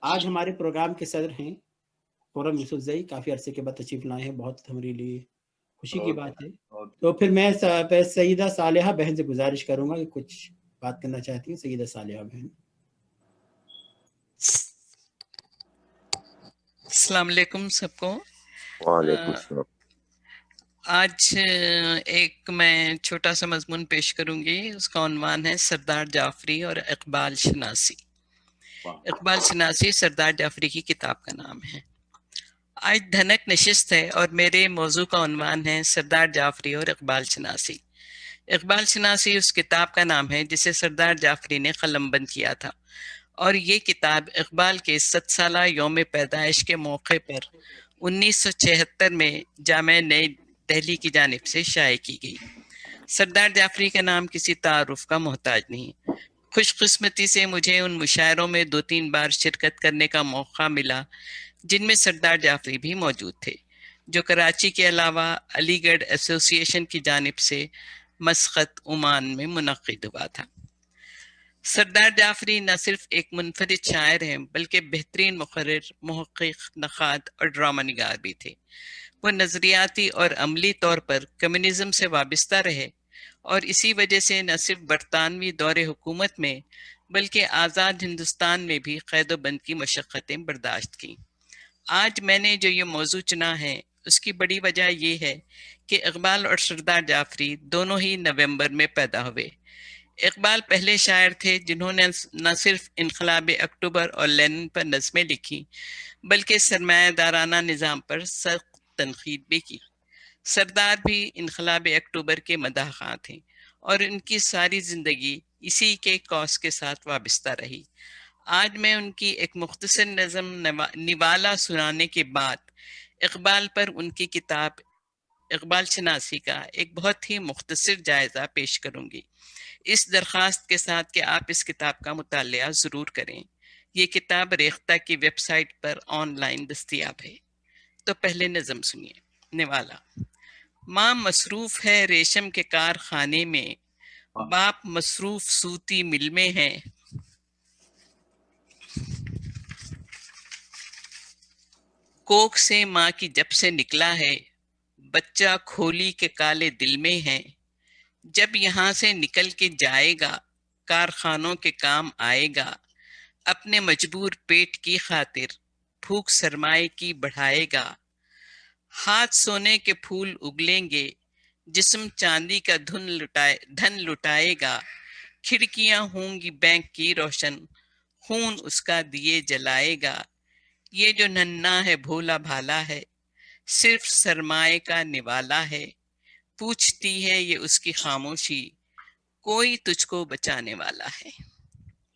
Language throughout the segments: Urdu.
آج ہمارے پروگرام کے صدر ہیں خرم یوسف زئی، کافی عرصے کے بعد تشریف لائے ہیں، بہت ہمارے لیے خوشی کی بہت بات ہے۔ بہت تو پھر میں سیدہ صالحہ بہن سے گزارش کروں گا کہ کچھ بات کرنا چاہتی ہیں۔ سیدہ صالحہ بہن۔ السلام علیکم سب کو۔ وعلیکم السلام۔ آج ایک میں چھوٹا سا مضمون پیش کروں گی، اس کا عنوان ہے سردار جعفری اور اقبال شناسی۔ اقبال شناسی سردار جعفری کی کتاب کا نام ہے۔ آج دھنک نشست ہے اور میرے موضوع کا عنوان ہے سردار جعفری اور اقبال شناسی۔ اقبال شناسی اس کتاب کا نام ہے جسے سردار جعفری نے قلم بند کیا تھا، اور یہ کتاب اقبال کے 7 سالہ یوم پیدائش کے موقع پر 1976 میں جامعہ نئی دہلی کی جانب سے شائع کی گئی۔ سردار جعفری کا نام کسی تعارف کا محتاج نہیں۔ خوش قسمتی سے مجھے ان مشاعروں میں 2-3 بار شرکت کرنے کا موقع ملا جن میں سردار جعفری بھی موجود تھے، جو کراچی کے علاوہ علی گڑھ ایسوسی ایشن کی جانب سے مسقط عمان میں منعقد ہوا تھا۔ سردار جعفری نہ صرف ایک منفرد شاعر ہیں بلکہ بہترین مقرر، محقق، نقاد اور ڈرامہ نگار بھی تھے۔ وہ نظریاتی اور عملی طور پر کمیونزم سے وابستہ رہے اور اسی وجہ سے نہ صرف برطانوی دور حکومت میں بلکہ آزاد ہندوستان میں بھی قید و بند کی مشقتیں برداشت کیں۔ آج میں نے جو یہ موضوع چنا ہے اس کی بڑی وجہ یہ ہے کہ اقبال اور سردار جعفری دونوں ہی نومبر میں پیدا ہوئے۔ اقبال پہلے شاعر تھے جنہوں نے نہ صرف انقلاب اکتوبر اور لینن پر نظمیں لکھی بلکہ سرمایہ دارانہ نظام پر سخت تنقید بھی کی۔ سردار بھی انقلاب اکتوبر کے مداح خواں تھے اور ان کی ساری زندگی اسی کے کاز کے ساتھ وابستہ رہی۔ آج میں ان کی ایک مختصر نظم نوالا سنانے کے بعد اقبال پر ان کی کتاب اقبال شناسی کا ایک بہت ہی مختصر جائزہ پیش کروں گی، اس درخواست کے ساتھ کہ آپ اس کتاب کا مطالعہ ضرور کریں۔ یہ کتاب ریختہ کی ویب سائٹ پر آن لائن دستیاب ہے۔ تو پہلے نظم سنیے۔ نوالا۔ ماں مصروف ہے ریشم کے کارخانے میں، باپ مصروف سوتی مل میں ہے، کوکھ سے ماں کی جب سے نکلا ہے، بچہ کھولی کے کالے دل میں ہے، جب یہاں سے نکل کے جائے گا کارخانوں کے کام آئے گا، اپنے مجبور پیٹ کی خاطر بھوک سرمائے کی بڑھائے گا، ہاتھ سونے کے پھول اگلیں گے، جسم چاندی کا دھن لٹائے گا، کھڑکیاں ہوں گی بینک کی روشن، خون اس کا دیے جلائے گا، یہ جو ننھا ہے بھولا بھالا ہے، صرف سرمائے کا نوالا ہے، پوچھتی ہے یہ اس کی خاموشی، کوئی تجھ کو بچانے والا ہے۔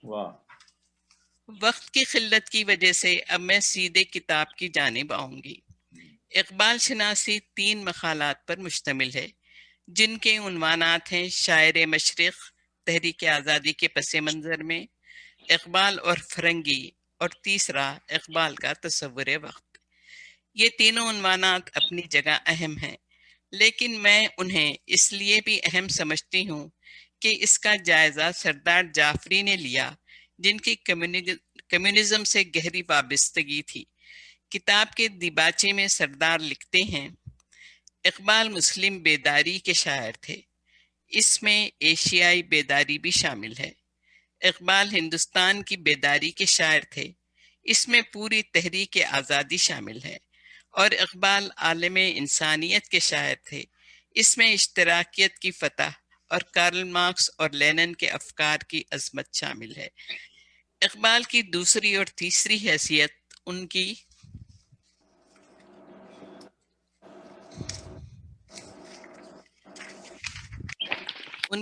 واہ۔ وقت کی قلت کی وجہ سے اب میں سیدھے کتاب کی جانب آؤں گی۔ اقبال شناسی 3 مقالات پر مشتمل ہے جن کے عنوانات ہیں شاعر مشرق، تحریک آزادی کے پس منظر میں، اقبال اور فرنگی، اور تیسرا اقبال کا تصور وقت۔ یہ تینوں عنوانات اپنی جگہ اہم ہیں، لیکن میں انہیں اس لیے بھی اہم سمجھتی ہوں کہ اس کا جائزہ سردار جعفری نے لیا جن کی کمیونزم سے گہری وابستگی تھی۔ کتاب کے دیباچے میں سردار لکھتے ہیں، اقبال مسلم بیداری کے شاعر تھے، اس میں ایشیائی بیداری بھی شامل ہے۔ اقبال ہندوستان کی بیداری کے شاعر تھے، اس میں پوری تحریک آزادی شامل ہے، اور اقبال عالم انسانیت کے شاعر تھے، اس میں اشتراکیت کی فتح اور کارل مارکس اور لینن کے افکار کی عظمت شامل ہے۔ اقبال کی دوسری اور تیسری حیثیت ان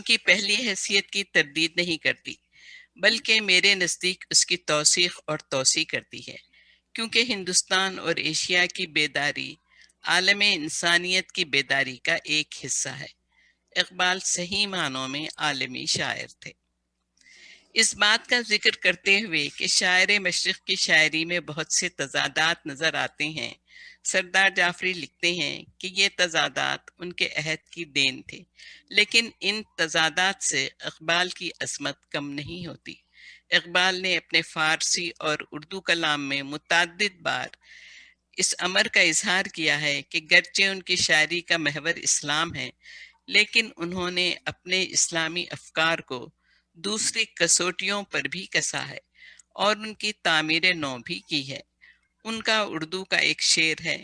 کی پہلی حیثیت کی تردید نہیں کرتی، بلکہ میرے نزدیک اس کی توثیق اور توسیع کرتی ہے، کیونکہ ہندوستان اور ایشیا کی بیداری عالم انسانیت کی بیداری کا ایک حصہ ہے۔ اقبال صحیح معنوں میں عالمی شاعر تھے۔ اس بات کا ذکر کرتے ہوئے کہ شاعر مشرق کی شاعری میں بہت سے تضادات نظر آتے ہیں، سردار جعفری لکھتے ہیں کہ یہ تضادات ان کے عہد کی دین تھے، لیکن ان تضادات سے اقبال کی عظمت کم نہیں ہوتی۔ اقبال نے اپنے فارسی اور اردو کلام میں متعدد بار اس امر کا اظہار کیا ہے کہ گرچہ ان کی شاعری کا محور اسلام ہے، لیکن انہوں نے اپنے اسلامی افکار کو دوسری کسوٹیوں پر بھی کسا ہے اور ان کی تعمیر نو بھی کی ہے۔ ان کا اردو کا ایک شعر ہے: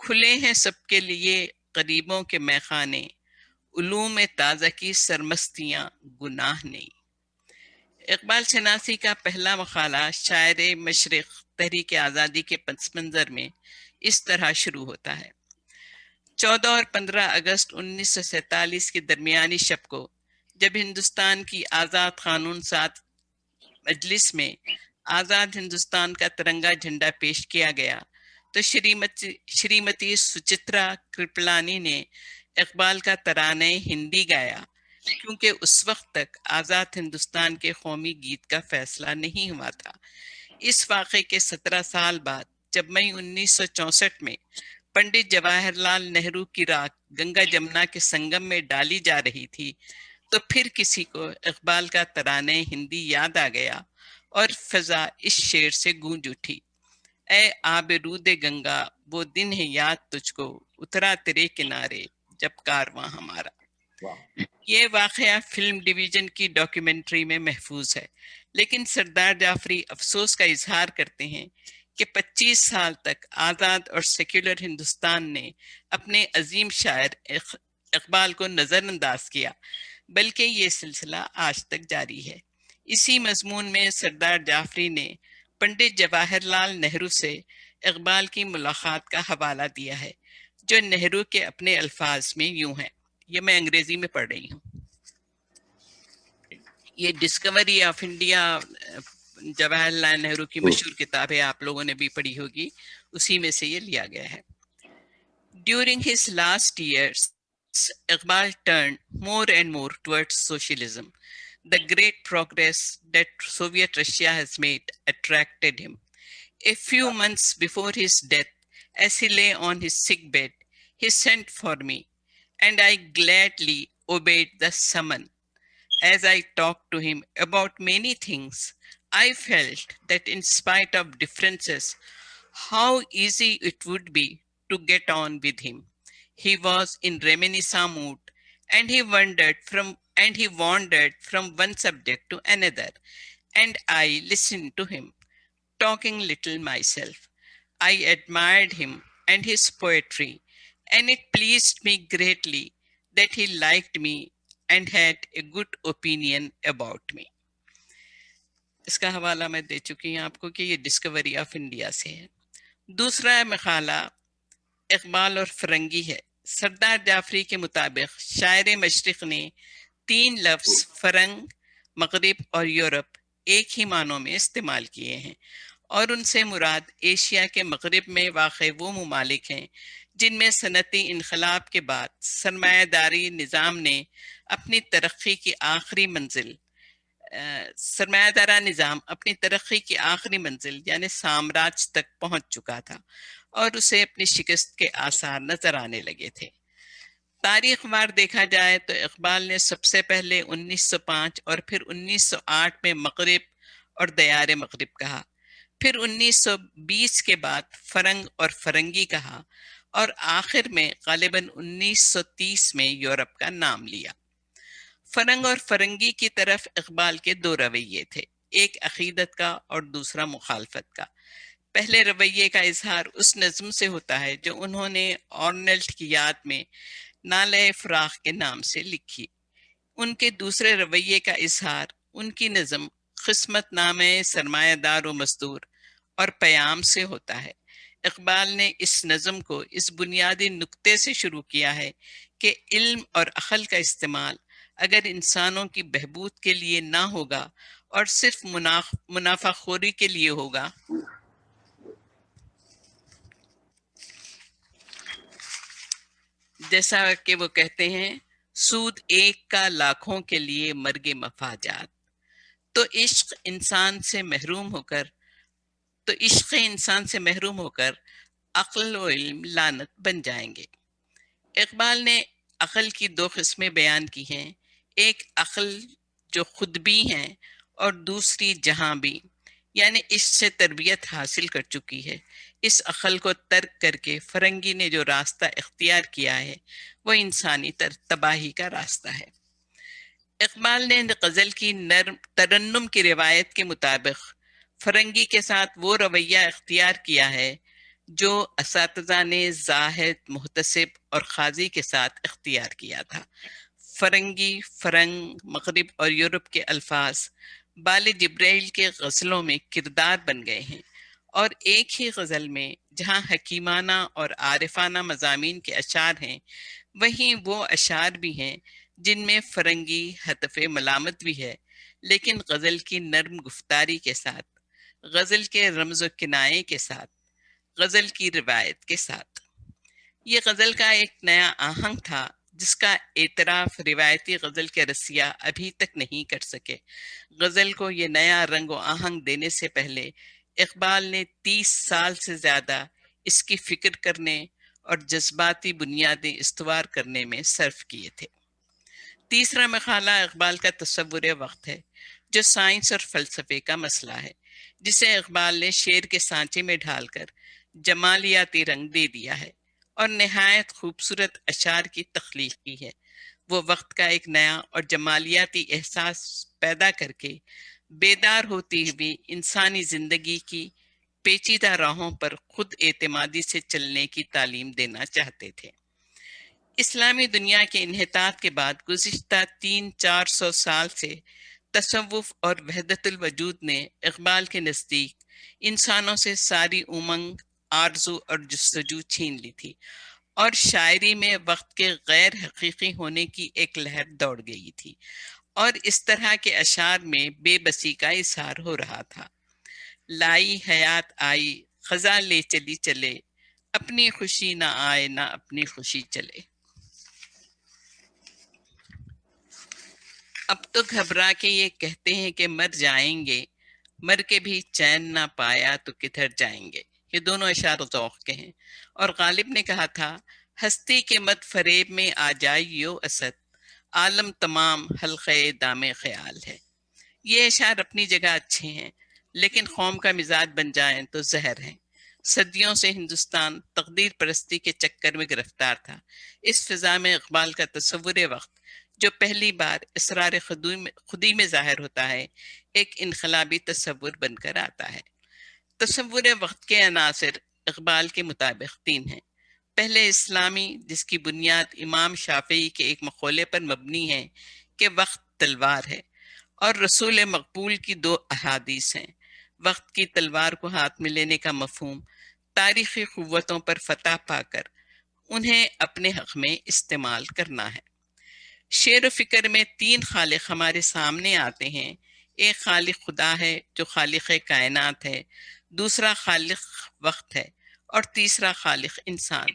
کھلے ہیں سب کے لیے غریبوں کے میخانے، علوم تازہ کی سرمستیاں گناہ نہیں۔ اقبال شناسی کا پہلا مقالہ شاعر مشرق تحریک آزادی کے پس منظر میں اس طرح شروع ہوتا ہے: 14 اور 15 اگست 1947 کے درمیانی شب کو جب ہندوستان کی آزاد قانون ساز مجلس میں آزاد ہندوستان کا ترنگا جھنڈا پیش کیا گیا تو شریمتی سچترا کرپلانی نے اقبال کا ترانہ ہندی گایا، کیونکہ اس وقت تک آزاد ہندوستان کے قومی گیت کا فیصلہ نہیں ہوا تھا۔ اس واقعے کے 17 سال بعد جب مئی 1964 میں پنڈت جواہر لال نہرو کی راکھ گنگا جمنا کے سنگم میں ڈالی جا رہی تھی تو پھر کسی کو اقبال کا ترانہ ہندی یاد آ گیا اور فضا اس شعر سے گونج اٹھی: اے آب رود گنگا وہ دن ہے یاد تجھ کو، اترا تیرے کنارے جب کارواں ہمارا۔ یہ واقعہ فلم ڈویژن کی ڈاکیومنٹری میں محفوظ ہے، لیکن سردار جعفری افسوس کا اظہار کرتے ہیں کہ 25 سال تک آزاد اور سیکولر ہندوستان نے اپنے عظیم شاعر اقبال کو نظر انداز کیا، بلکہ یہ سلسلہ آج تک جاری ہے۔ اسی مضمون میں سردار جعفری نے پنڈت جواہر لال نہرو سے اقبال کی ملاقات کا حوالہ دیا ہے، جو نہرو کے اپنے الفاظ میں یوں ہیں، یہ میں انگریزی میں پڑھ رہی ہوں۔ یہ Discovery of India Jawahar Lal Nehru کی مشہور کتاب ہے، آپ لوگوں نے بھی پڑھی ہوگی، اسی میں سے یہ لیا گیا ہے۔ During his last years, Iqbal turned more and more towards socialism. The great progress that Soviet Russia has made attracted him. A few months before his death, as he lay on his sick bed, he sent for me, and I gladly obeyed the summons. As I talked to him about many things, I felt that in spite of differences, how easy it would be to get on with him. He was in reminiscent mood, and he wandered from one subject to another, and I listened to him, talking little myself. I admired him and his poetry, and it pleased me greatly that he liked me and had a good opinion about me. اس کا حوالہ میں دے چکی ہوں آپ کو کہ یہ ڈسکوری آف انڈیا سے ہے۔ دوسرا مقالہ اقبال اور فرنگی ہے۔ سردار جعفری کے مطابق شاعر مشرق نے 3 لفظ فرنگ، مغرب اور یورپ ایک ہی معنوں میں استعمال کیے ہیں، اور ان سے مراد ایشیا کے مغرب میں واقع وہ ممالک ہیں جن میں صنعتی انقلاب کے بعد سرمایہ داری نظام نے اپنی ترقی کی آخری منزل سرمایہ دارہ نظام اپنی ترقی کی آخری منزل یعنی سامراج تک پہنچ چکا تھا اور اسے اپنی شکست کے آثار نظر آنے لگے تھے۔ تاریخ وار دیکھا جائے تو اقبال نے سب سے پہلے 1905 اور پھر 1908 میں مغرب اور دیار مغرب کہا، پھر 1920 کے بعد فرنگ اور فرنگی کہا، اور آخر میں غالباً 1930 میں یورپ کا نام لیا۔ فرنگ اور فرنگی کی طرف اقبال کے 2 رویے تھے، ایک عقیدت کا اور دوسرا مخالفت کا۔ پہلے رویے کا اظہار اس نظم سے ہوتا ہے جو انہوں نے آرنلڈ کی یاد میں نالہ فراق کے نام سے لکھی۔ ان کے دوسرے رویے کا اظہار ان کی نظم قسمت نامہ سرمایہ دار و مزدور اور پیام سے ہوتا ہے۔ اقبال نے اس نظم کو اس بنیادی نقطے سے شروع کیا ہے کہ علم اور عقل کا استعمال اگر انسانوں کی بہبود کے لیے نہ ہوگا اور صرف منافع خوری کے لیے ہوگا جیسا کہ وہ کہتے ہیں سود ایک کا لاکھوں کے لیے مرگ مفاجات، تو عشق انسان سے محروم ہو کر عقل و علم لعنت بن جائیں گے۔ اقبال نے عقل کی 2 قسمیں بیان کی ہیں، ایک عقل جو خود بھی ہیں اور دوسری جہاں بھی، یعنی اس سے تربیت حاصل کر چکی ہے۔ اس عقل کو ترک کر کے فرنگی نے جو راستہ اختیار کیا ہے وہ انسانی تباہی کا راستہ ہے۔ اقبال نے غزل کی نرم ترنم کی روایت کے مطابق فرنگی کے ساتھ وہ رویہ اختیار کیا ہے جو اساتذہ نے زاہد، محتسب اور قاضی کے ساتھ اختیار کیا تھا۔ فرنگی، فرنگ، مغرب اور یورپ کے الفاظ بال جبرائیل کے غزلوں میں کردار بن گئے ہیں، اور ایک ہی غزل میں جہاں حکیمانہ اور عارفانہ مضامین کے اشعار ہیں، وہیں وہ اشعار بھی ہیں جن میں فرنگی ہدف ملامت بھی ہے، لیکن غزل کی نرم گفتاری کے ساتھ، غزل کے رمز و کنائے کے ساتھ، غزل کی روایت کے ساتھ۔ یہ غزل کا ایک نیا آہنگ تھا جس کا اعتراف روایتی غزل کے رسیا ابھی تک نہیں کر سکے۔ غزل کو یہ نیا رنگ و آہنگ دینے سے پہلے اقبال نے 30 سال سے زیادہ اس کی فکر کرنے اور جذباتی بنیادیں استوار کرنے میں صرف کیے تھے۔ تیسرا مقالہ اقبال کا تصور وقت ہے، جو سائنس اور فلسفے کا مسئلہ ہے، جسے اقبال نے شعر کے سانچے میں ڈھال کر جمالیاتی رنگ دے دیا ہے اور نہایت خوبصورت اشعار کی تخلیق کی ہے۔ وہ وقت کا ایک نیا اور جمالیاتی احساس پیدا کر کے بیدار ہوتی ہوئی انسانی زندگی کی پیچیدہ راہوں پر خود اعتمادی سے چلنے کی تعلیم دینا چاہتے تھے۔ اسلامی دنیا کے انحطاط کے بعد گزشتہ 300-400 سال سے تصوف اور وحدت الوجود نے اقبال کے نزدیک انسانوں سے ساری امنگ، آرزو اور جستجو چھین لی تھی، اور شاعری میں وقت کے غیر حقیقی ہونے کی ایک لہر دوڑ گئی تھی، اور اس طرح کے اشعار میں بے بسی کا اظہار ہو رہا تھا۔ لائی حیات آئی، خزاں لے چلی چلے، اپنی خوشی نہ آئے نہ اپنی خوشی چلے۔ اب تو گھبرا کے یہ کہتے ہیں کہ مر جائیں گے، مر کے بھی چین نہ پایا تو کدھر جائیں گے۔ یہ دونوں اشعار ذوق کے ہیں، اور غالب نے کہا تھا ہستی کے مت فریب میں آ جائیو اسد، عالم تمام حلقے دام خیال ہے۔ یہ اشعار اپنی جگہ اچھے ہیں، لیکن قوم کا مزاج بن جائیں تو زہر ہیں۔ صدیوں سے ہندوستان تقدیر پرستی کے چکر میں گرفتار تھا۔ اس فضا میں اقبال کا تصور وقت، جو پہلی بار اسرار خودی میں ظاہر ہوتا ہے، ایک انقلابی تصور بن کر آتا ہے۔ تصور وقت کے عناصر اقبال کے مطابق 3 ہیں۔ پہلے اسلامی، جس کی بنیاد امام شافعی کے ایک مقولے پر مبنی ہے کہ وقت تلوار ہے، اور رسول مقبول کی 2 احادیث ہیں۔ وقت کی تلوار کو ہاتھ میں لینے کا مفہوم تاریخی قوتوں پر فتح پا کر انہیں اپنے حق میں استعمال کرنا ہے۔ شعر و فکر میں 3 خالق ہمارے سامنے آتے ہیں۔ ایک خالق خدا ہے جو خالق کائنات ہے، دوسرا خالق وقت ہے، اور تیسرا خالق انسان۔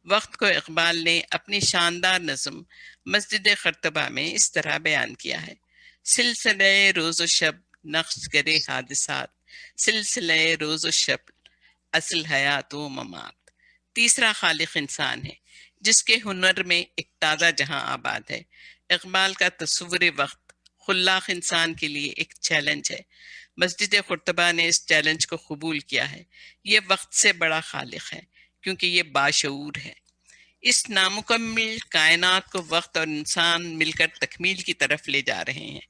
وقت کو اقبال نے اپنی شاندار نظم مسجد خرطبہ میں اس طرح بیان کیا ہے: سلسلہ روز و شب نقش کرے حادثات، سلسلہ روز و شب اصل حیات و ممات۔ تیسرا خالق انسان ہے، جس کے ہنر میں ایک تازہ جہاں آباد ہے۔ اقبال کا تصور وقت خلاق انسان کے لیے ایک چیلنج ہے۔ مسجد خرطبہ نے اس چیلنج کو قبول کیا ہے۔ یہ وقت سے بڑا خالق ہے کیونکہ یہ باشعور ہے۔ اس نامکمل کائنات کو وقت اور انسان مل کر تکمیل کی طرف لے جا رہے ہیں،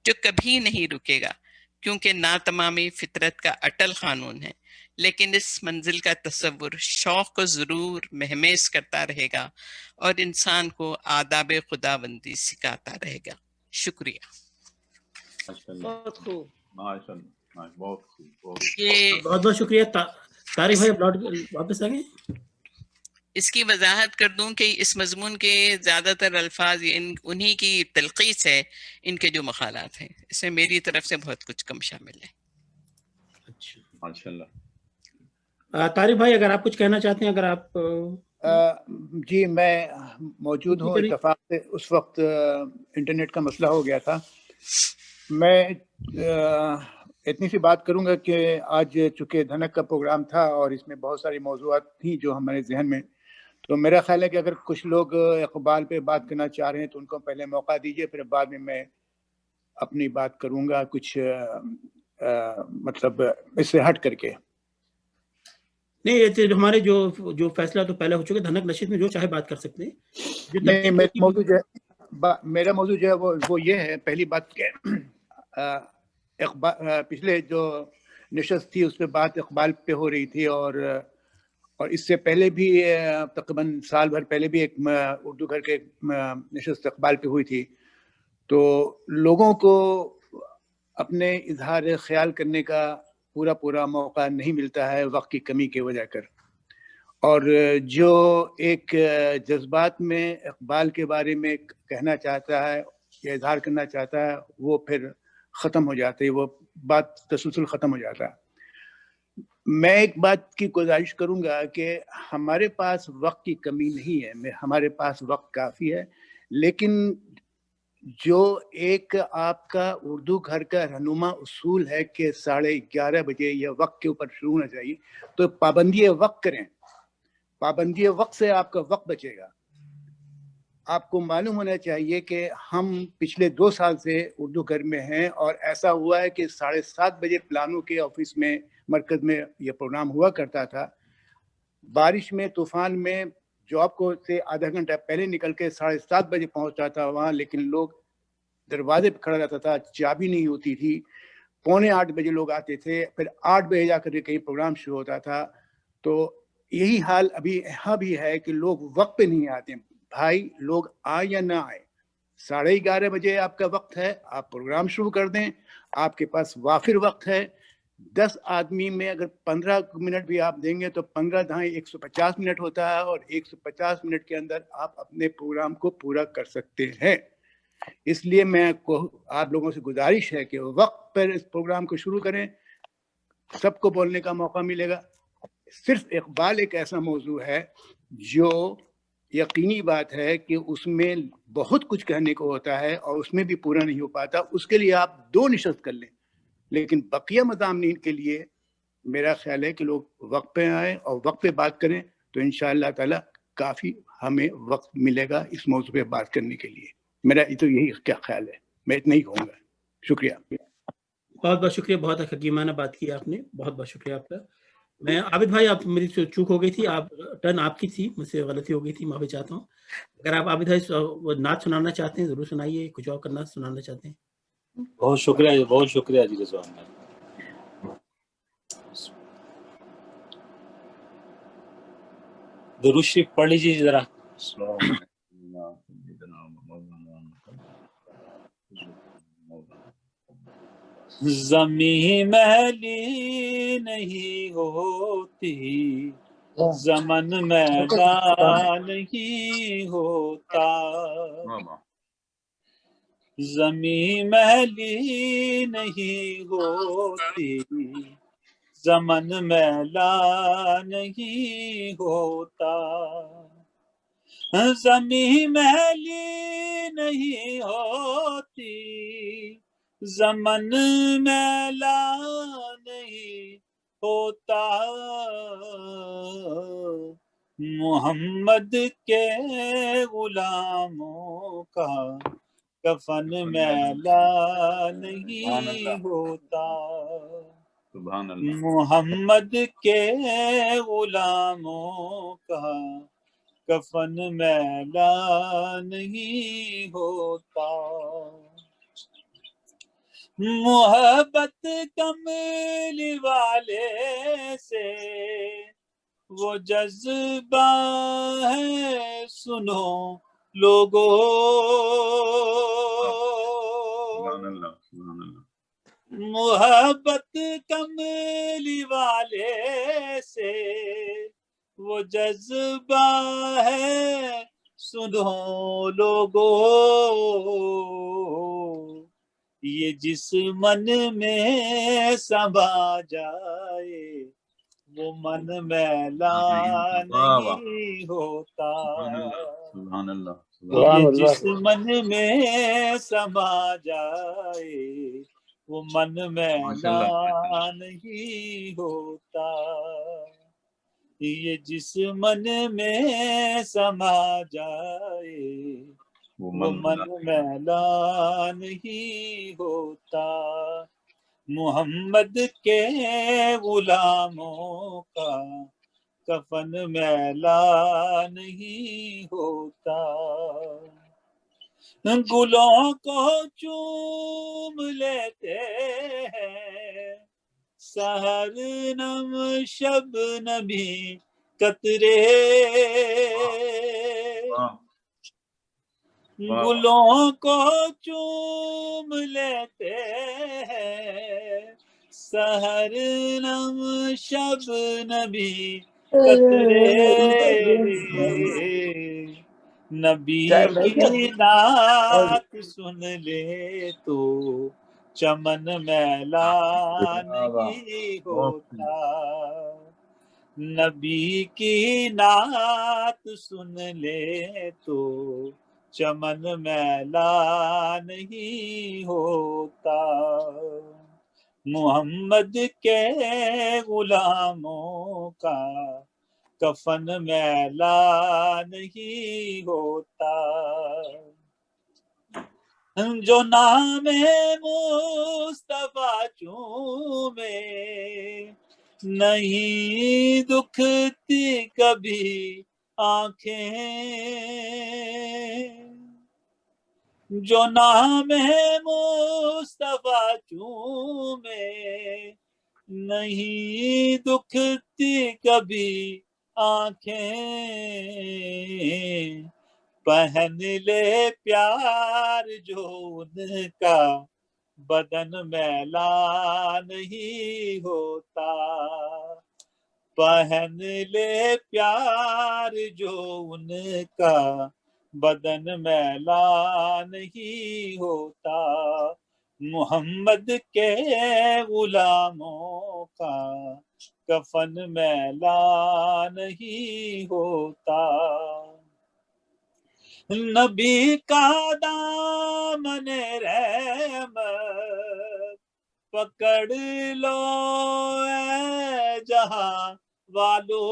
جو کبھی نہیں رکے گا، کیونکہ ناتمامی فطرت کا اٹل قانون ہے۔ لیکن اس منزل کا تصور شوق کو ضرور مہمیز کرتا رہے گا اور انسان کو آداب خداوندی سکھاتا رہے گا۔ شکریہ۔ بہت خوب، بہت خوب۔ یہ بہت بہت شکریہ طارق بھائی، واپس آ گئے۔ اس کی وضاحت کر دوں کہ اس مضمون کے زیادہ تر الفاظ انہی کی تلخیص ہے، ان کے جو مقالات ہیں، اس میں میری طرف سے بہت کچھ کم شامل ہے۔ اچھا، ماشاء اللہ۔ طارق بھائی اگر آپ کچھ کہنا چاہتے ہیں، اگر آپ جی میں موجود ہوں۔ اتفاق سے اس وقت انٹرنیٹ کا مسئلہ ہو گیا تھا۔ میں اتنی سی بات کروں گا کہ آج چونکہ دھنک کا پروگرام تھا اور اس میں بہت ساری موضوعات تھیں جو ہمارے ذہن میں، تو میرا خیال ہے کہ اگر کچھ لوگ اقبال پہ بات کرنا چاہ رہے ہیں تو ان کو پہلے موقع دیجیے، پھر بعد میں اپنی بات کروں گا کچھ مطلب اس سے ہٹ کر کے. نہیں یہ جو ہمارے جو فیصلہ تو پہلے ہو چکے، دھنک نشست میں جو چاہے بات کر سکتے ہیں. نہیں میرا موضوع جو ہے وہ یہ ہے. پہلی بات کہ پچھلے جو نشست تھی اس پہ بات اقبال پہ ہو رہی تھی، اور اس سے پہلے بھی تقریباً سال بھر پہلے بھی ایک اردو گھر کے نشست اقبال پہ ہوئی تھی. تو لوگوں کو اپنے اظہار خیال کرنے کا پورا موقع نہیں ملتا ہے وقت کی کمی کی وجہ کر. اور جو ایک جذبات میں اقبال کے بارے میں کہنا چاہتا ہے یا اظہار کرنا چاہتا ہے وہ پھر ختم ہو جاتا ہے، وہ بات تسلسل ختم ہو جاتا ہے. میں ایک بات کی گزارش کروں گا کہ ہمارے پاس وقت کی کمی نہیں ہے، ہمارے پاس وقت کافی ہے. لیکن جو ایک آپ کا اردو گھر کا رہنما اصول ہے کہ 11:30 بجے یا وقت کے اوپر شروع ہونا چاہیے، تو پابندی وقت کریں. پابندی وقت سے آپ کا وقت بچے گا. آپ کو معلوم ہونا چاہیے کہ ہم پچھلے 2 سال سے اردو گھر میں ہیں، اور ایسا ہوا ہے کہ 7:30 بجے پلانوں کے آفس میں مرکز میں یہ پروگرام ہوا کرتا تھا. بارش میں طوفان میں جاب کو سے آدھا گھنٹہ پہلے نکل کے 7:30 بجے پہنچتا تھا وہاں، لیکن لوگ دروازے پہ کھڑا رہتا تھا، چابی نہیں ہوتی تھی. 7:45 بجے لوگ آتے تھے، پھر 8 بجے جا کر کہیں پروگرام شروع ہوتا تھا. تو یہی حال ابھی یہاں بھی ہے کہ لوگ وقت پہ نہیں آتے. بھائی لوگ آئے یا نہ آئے، 11:30 بجے آپ کا وقت ہے، آپ پروگرام شروع کر دیں. آپ کے پاس وافر وقت ہے. 10 آدمی میں اگر 15 منٹ بھی آپ دیں گے تو 15 دھائیں 150 منٹ ہوتا ہے، اور 150 منٹ کے اندر آپ اپنے پروگرام کو پورا کر سکتے ہیں. اس لیے میں آپ لوگوں سے گزارش ہے کہ وقت پر اس پروگرام کو شروع کریں، سب کو بولنے کا موقع ملے گا. صرف اقبال ایک ایسا موضوع ہے جو یقینی بات ہے کہ اس میں بہت کچھ کہنے کو ہوتا ہے اور اس میں بھی پورا نہیں ہو پاتا. اس کے لیے آپ 2 نشست کر لیں. لیکن بقیہ مضامین کے لیے میرا خیال ہے کہ لوگ وقت پہ آئیں اور وقت پہ بات کریں، تو انشاءاللہ تعالی کافی ہمیں وقت ملے گا اس موضوع پہ بات کرنے کے لیے. میرا تو یہی کیا خیال ہے. میں اتنا ہی کہوں گا. شکریہ. بہت بہت شکریہ، بہت حکیمانہ بات کی آپ نے. بہت بہت شکریہ آپ کا. میں عابد بھائی، آپ میری چوک ہو گئی تھی، آپ ٹرن آپ کی تھی، مجھ سے غلطی ہو گئی تھی، معافی چاہتا ہوں. اگر آپ عابد بھائی نعت سنانا چاہتے ہیں ضرور سنائیے. کچھ اور کرنا سنانا چاہتے ہیں؟ بہت شکریہ، بہت شکریہ جی رضوان بھائی. درود شریف پڑھ لیجیے ذرا. زمین میلی نہیں ہوتی، زمن میلا نہیں ہوتا. زمین میلی نہیں ہوتی، زمن میلا نہیں ہوتا. زمین میلی نہیں ہوتی، زمن میلا نہیں ہوتا. محمد کے غلاموں کا کفن میلا نہیں ہوتا. محمد کے غلاموں کا کفن میلا نہیں ہوتا. محبت کملی والے سے وہ جذبہ ہے سنو لوگو. محبت کملی والے سے وہ جذبہ ہے سنو لوگو. یہ جس من میں سما جائے وہ من میلا نہیں ہوتا. یہ جس من میں سما جائے وہ من میلا نہیں ہوتا. یہ جس من میں سما جائے وہ من میلا نہیں ہوتا. محمد کے غلاموں کا کفن میلا نہیں ہوتا. گلوں کو چوم لیتے ہیں سحر نم شب نبی قطرے. گلوں کو چوم لیتے ہیں سحر نم شب نبی قطرے. نبی کی نعت سن لے تو چمن میلا نہیں ہوتا. نبی کی نعت سن لے تو چمن میلا نہیں ہوتا. محمد کے غلاموں کا کفن میلا نہیں ہوتا. جو نام مصطفیٰ چومے نہیں دکھتی کبھی آنکھیں. جو نام مصطفیٰ چومے نہیں دکھتی کبھی آنکھیں. پہن لے پیار جو ان کا بدن میلا نہیں ہوتا. پہن لے پیار جو ان کا بدن میلا نہیں ہوتا. محمد کے غلاموں کا کفن میلا نہیں ہوتا. نبی کا دامن رحمت پکڑ لو اے جہاں والو.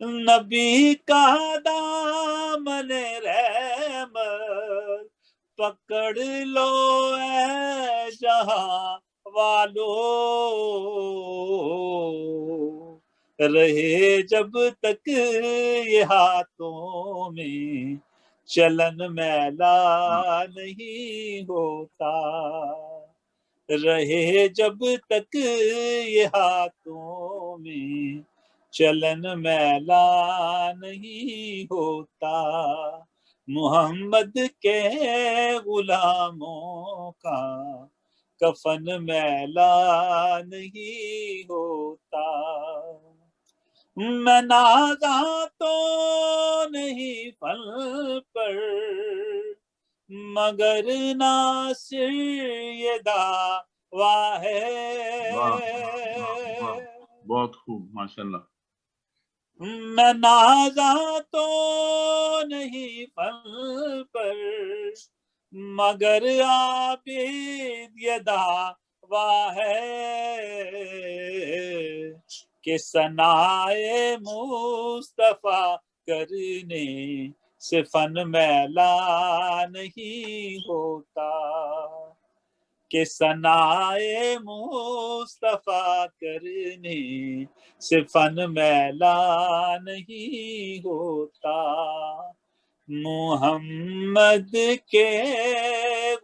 نبی کا دامن رحمت پکڑ لو اے جہاں والو. رہے جب تک یہ ہاتھوں میں چلن میلا نہیں ہوتا. رہے جب تک یہ ہاتھوں میں چلن میلا نہیں ہوتا. محمد کے غلاموں کا کفن میلا نہیں ہوتا. میں نازاں تو نہیں پل پر مگر ناصر یہ دعویٰ ہے. بہت خوب ماشاءاللہ. میں نازاں تو نہیں پل پر مگر عابد یہ دعویٰ ہے کہ ثنائے مصطفیٰ کرنے سے فن میلا نہیں ہوتا. کہ ثنائے مصطفیٰ کرنے سے فن میلا نہیں ہوتا. محمد کے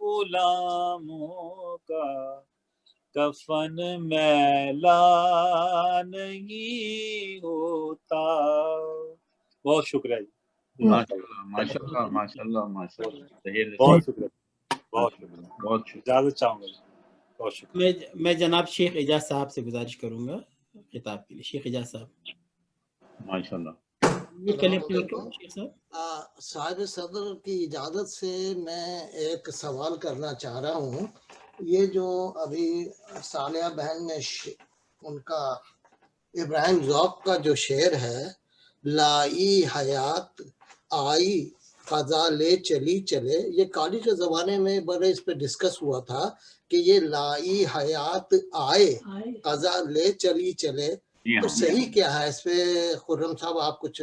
غلاموں کا کفن میلا نہیں ہوتا. بہت شکریہ جی. ماشاءاللہ ماشاءاللہ ماشاءاللہ. بہت شکریہ. بہت شکریہ. بہت شکریہ. اجازت چاہوں گا. بہت شکریہ. میں جناب شیخ اعجاز صاحب سے گزارش کروں گا خطاب کے لیے. شیخ اعجاز صاحب ماشاءاللہ. شیخ صاحب. صاحب صدر کی اجازت سے میں ایک سوال کرنا چاہ رہا ہوں. یہ جو ابھی صالحہ بہن نے ان کا ابراہیم ذوق کا جو شعر ہے، لائی حیات آئی قضا لے چلی چلے، یہ کالی کے زمانے میں بڑے اس پہ ڈسکس ہوا تھا کہ یہ لائی حیات آئے قضا لے چلی چلے، تو صحیح کیا ہے اس پہ؟ خرم صاحب آپ کچھ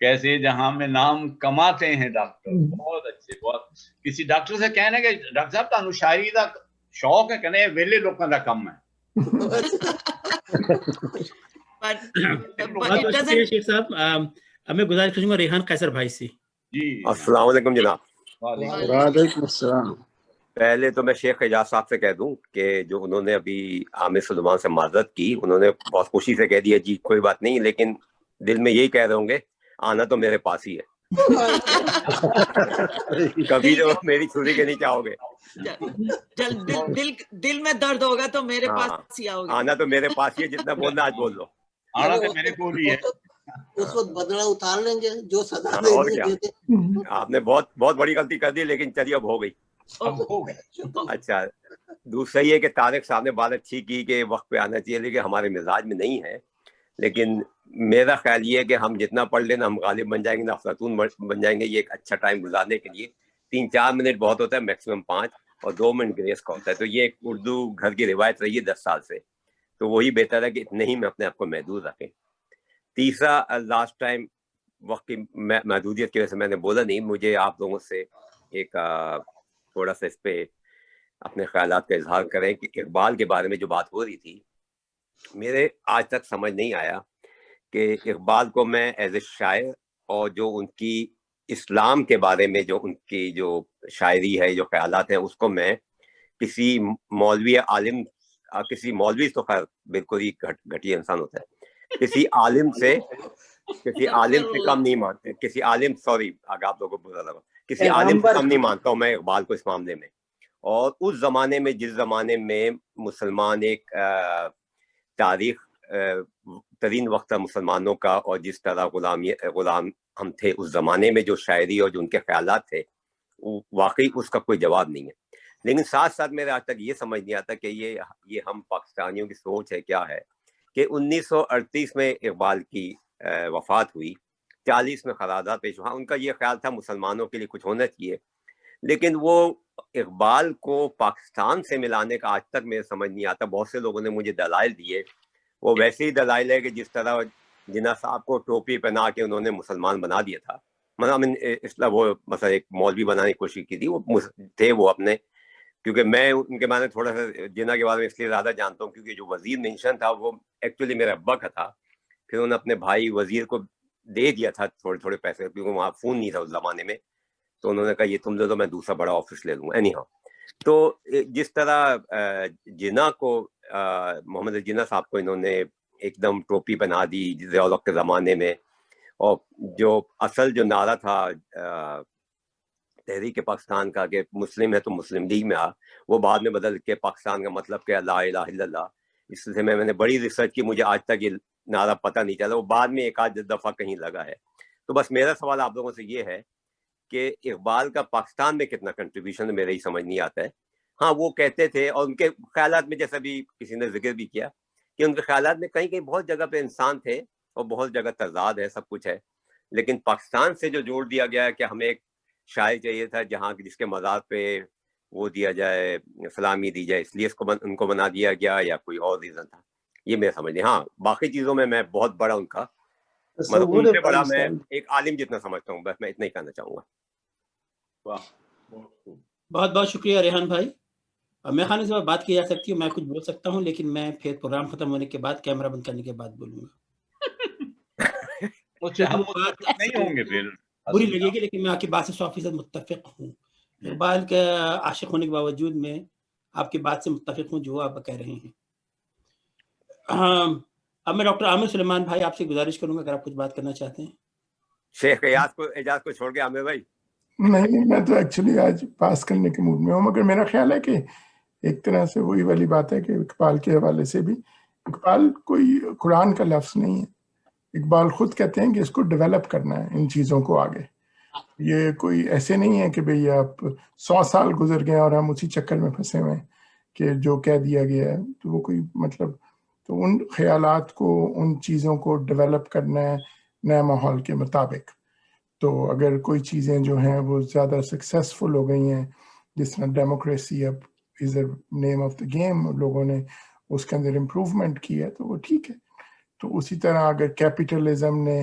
کیسے جہاں میں نام کماتے ہیں ڈاکٹر. بہت اچھے, بہت. کسی ڈاکٹر سے کہنا کہ ڈاکٹر صاحب تانوں شاعری دا شوق ہے, کہنے ویلے لوکاں دا کم ہے. But بہت it بہت doesn't. شکریہ شیخ صاحب. میں گزارش کروں گا ریحان قیصر بھائی سے. جی السلام علیکم جناب. وعلیکم السلام. پہلے تو میں شیخ اعجاز صاحب سے کہہ دوں کہ جو انہوں نے ابھی عامر سلیمان سے معذرت کی, انہوں نے بہت خوشی سے کہہ دیا جی کوئی بات نہیں, لیکن دل میں یہی کہہ رہے ہوں گے آنا تو میرے پاس ہی ہے, کبھی تو میری چھری کے نیچے آؤ گے. دل میں درد ہوگا تو میرے پاس ہی آؤ گے. آنا تو میرے پاس ہی ہے, جتنا بولنا آج بول لو. آنا تو میرے کو بھی ہے. اس وقت بدلہ اتار لیں گے جو سزا اور دے کیا, دیں. آپ نے بہت بہت بڑی غلطی کر دی, لیکن چلیے اب ہو گئی. اب ہو گئے. اچھا, دوسرا یہ کہ طارق صاحب نے بات اچھی کی کہ وقت پہ آنا چاہیے, لیکن ہمارے مزاج میں نہیں ہے. لیکن میرا خیال یہ ہے کہ ہم جتنا پڑھ لینا ہم غالب بن جائیں گے نا افلاطون بن جائیں گے. یہ ایک اچھا ٹائم گزارنے کے لیے 3-4 منٹ بہت ہوتا ہے, میکسیمم 5, اور 2 منٹ گریس کا ہوتا ہے. تو یہ ایک اردو گھر کی روایت رہی ہے 10 سال سے, تو وہی بہتر ہے کہ اتنے ہی میں اپنے آپ کو محدود رکھیں. تیسرا, لاسٹ ٹائم وقت کی محدودیت کی وجہ سے میں نے بولا نہیں. مجھے آپ لوگوں سے ایک تھوڑا سا اس پہ اپنے خیالات کا اظہار کریں کہ اقبال کے بارے میں جو بات ہو رہی تھی, میرے آج تک سمجھ نہیں آیا کہ اقبال کو میں ایز اے شاعر اور جو ان کی اسلام کے بارے میں جو ان کی جو شاعری ہے, جو خیالات ہیں, اس کو میں کسی مولوی عالم, کسی مولوی تو خیر بالکل ہی گھٹیا انسان ہوتا ہے, کسی عالم سے کم نہیں مانتے, کسی عالم, سوری اگر آپ لوگوں کو برا لگا, کسی عالم سے کم نہیں مانتا ہوں میں اقبال کو اس معاملے میں. اور اس زمانے میں, جس زمانے میں مسلمان ایک تاریخ ترین وقت تھا مسلمانوں کا, اور جس طرح غلام ہم تھے اس زمانے میں, جو شاعری اور جو ان کے خیالات تھے, واقعی اس کا کوئی جواب نہیں ہے. لیکن ساتھ ساتھ میرے آج تک یہ سمجھ نہیں آتا کہ یہ ہم پاکستانیوں کی سوچ ہے کیا ہے کہ 1938 میں اقبال کی وفات ہوئی, 40 میں قرارداد پیش ہوا. ان کا یہ خیال تھا مسلمانوں کے لیے کچھ ہونا چاہیے, لیکن وہ اقبال کو پاکستان سے ملانے کا آج تک میرے سمجھ نہیں آتا. بہت سے لوگوں نے مجھے دلائل دیے, وہ ویسے ہی دلائل ہے کہ جس طرح جناح صاحب کو ٹوپی پہنا کے انہوں نے مسلمان بنا دیا تھا. مطلب وہ مثلا ایک مولوی بنانے کی کوشش کی تھی, وہ تھے وہ اپنے, کیونکہ میں ان کے بارے میں تھوڑا سا جناح کے بارے میں اس لیے زیادہ جانتا ہوں کیونکہ جو وزیر مینشن تھا وہ ایکچولی میرے ابا کا تھا. پھر انہوں نے اپنے بھائی وزیر کو دے دیا تھا تھوڑے تھوڑے پیسے, کیونکہ وہاں فون نہیں تھا اس زمانے میں, تو انہوں نے کہا یہ تم دے دو میں دوسرا بڑا آفس لے لوں. اینی ہاؤ, تو جس طرح جناح کو, محمد جناح صاحب کو انہوں نے ایک دم ٹوپی پہنا دی ضیاء الحق کے زمانے میں, اور جو اصل جو نعرہ تھا تحریک پاکستان کا کہ مسلم ہے تو مسلم لیگ میں آ, وہ بعد میں بدل کے پاکستان کا مطلب کہ لا الہ الا اللہ. اس سلسلے میں نے بڑی ریسرچ کی, مجھے آج تک یہ نعرہ پتہ نہیں چلا, وہ بعد میں ایک آدھ دفعہ کہیں لگا ہے. تو بس میرا سوال آپ لوگوں سے یہ ہے کہ اقبال کا پاکستان میں کتنا کنٹریبیوشن میرے ہی سمجھ نہیں آتا ہے. ہاں وہ کہتے تھے, اور ان کے خیالات میں جیسا بھی کسی نے ذکر بھی کیا کہ ان کے خیالات میں کہیں کہیں بہت جگہ پہ انسان تھے اور بہت جگہ تضاد ہے, سب کچھ ہے, لیکن پاکستان سے جو جوڑ دیا گیا ہے کہ ہمیں ایک شاعر چاہیے تھا جہاں جس کے مزار پہ وہ دیا جائے, سلامی دی جائے, اس لیے اس کو ان کو بنا دیا گیا, یا کوئی اور ریزن تھا, یہ میں سمجھ نہیں. ہاں باقی چیزوں میں بہت بڑا ان کا, مطلب ان سے بڑا میں ایک عالم جتنا سمجھتا ہوں, بس میں اتنا ہی کہنا چاہوں گا. بہت بہت شکریہ ریحان بھائی. میں خان سے بات کی جا سکتی ہوں, میں کچھ بول سکتا ہوں, لیکن میں پھر پروگرام ختم ہونے کے بعد کیمرہ بند کرنے کے بعد بولوں گا. نہیں ہوں گے پھر بری لگے گی, لیکن میں آپ کی بات سے 100% متفق ہوں. اقبال کے عاشق ہونے کے باوجود میں آپ کی بات سے متفق ہوں جو آپ کہہ رہے ہیں. اب میں ڈاکٹر عامر سلیمان بھائی آپ سے گزارش کروں گا اگر آپ کچھ بات کرنا چاہتے ہیں. شیخ اعجاز کو چھوڑ کے عامر بھائی. نہیں, میں تو ایکچولی آج پاس کرنے کے موڈ میں ہوں, مگر میرا خیال ہے کہ ایک طرح سے وہی والی بات ہے کہ اقبال کے حوالے سے بھی, اقبال کوئی قرآن کا لفظ نہیں ہے. اقبال خود کہتے ہیں کہ اس کو ڈیولپ کرنا ہے, ان چیزوں کو آگے. یہ کوئی ایسے نہیں ہے کہ بھئی آپ 100 سال گزر گئے اور ہم اسی چکر میں پھنسے ہوئے ہیں کہ جو کہہ دیا گیا ہے, تو وہ کوئی مطلب, تو ان خیالات کو, ان چیزوں کو ڈیولپ کرنا ہے نئے ماحول کے مطابق. تو اگر کوئی چیزیں جو ہیں وہ زیادہ سکسیسفل ہو گئی ہیں, جس طرح ڈیموکریسی اب از اے نیم آف دا گیم, لوگوں نے اس کے اندر امپروومنٹ کی ہے, تو وہ ٹھیک ہے. تو اسی طرح اگر کیپیٹلزم نے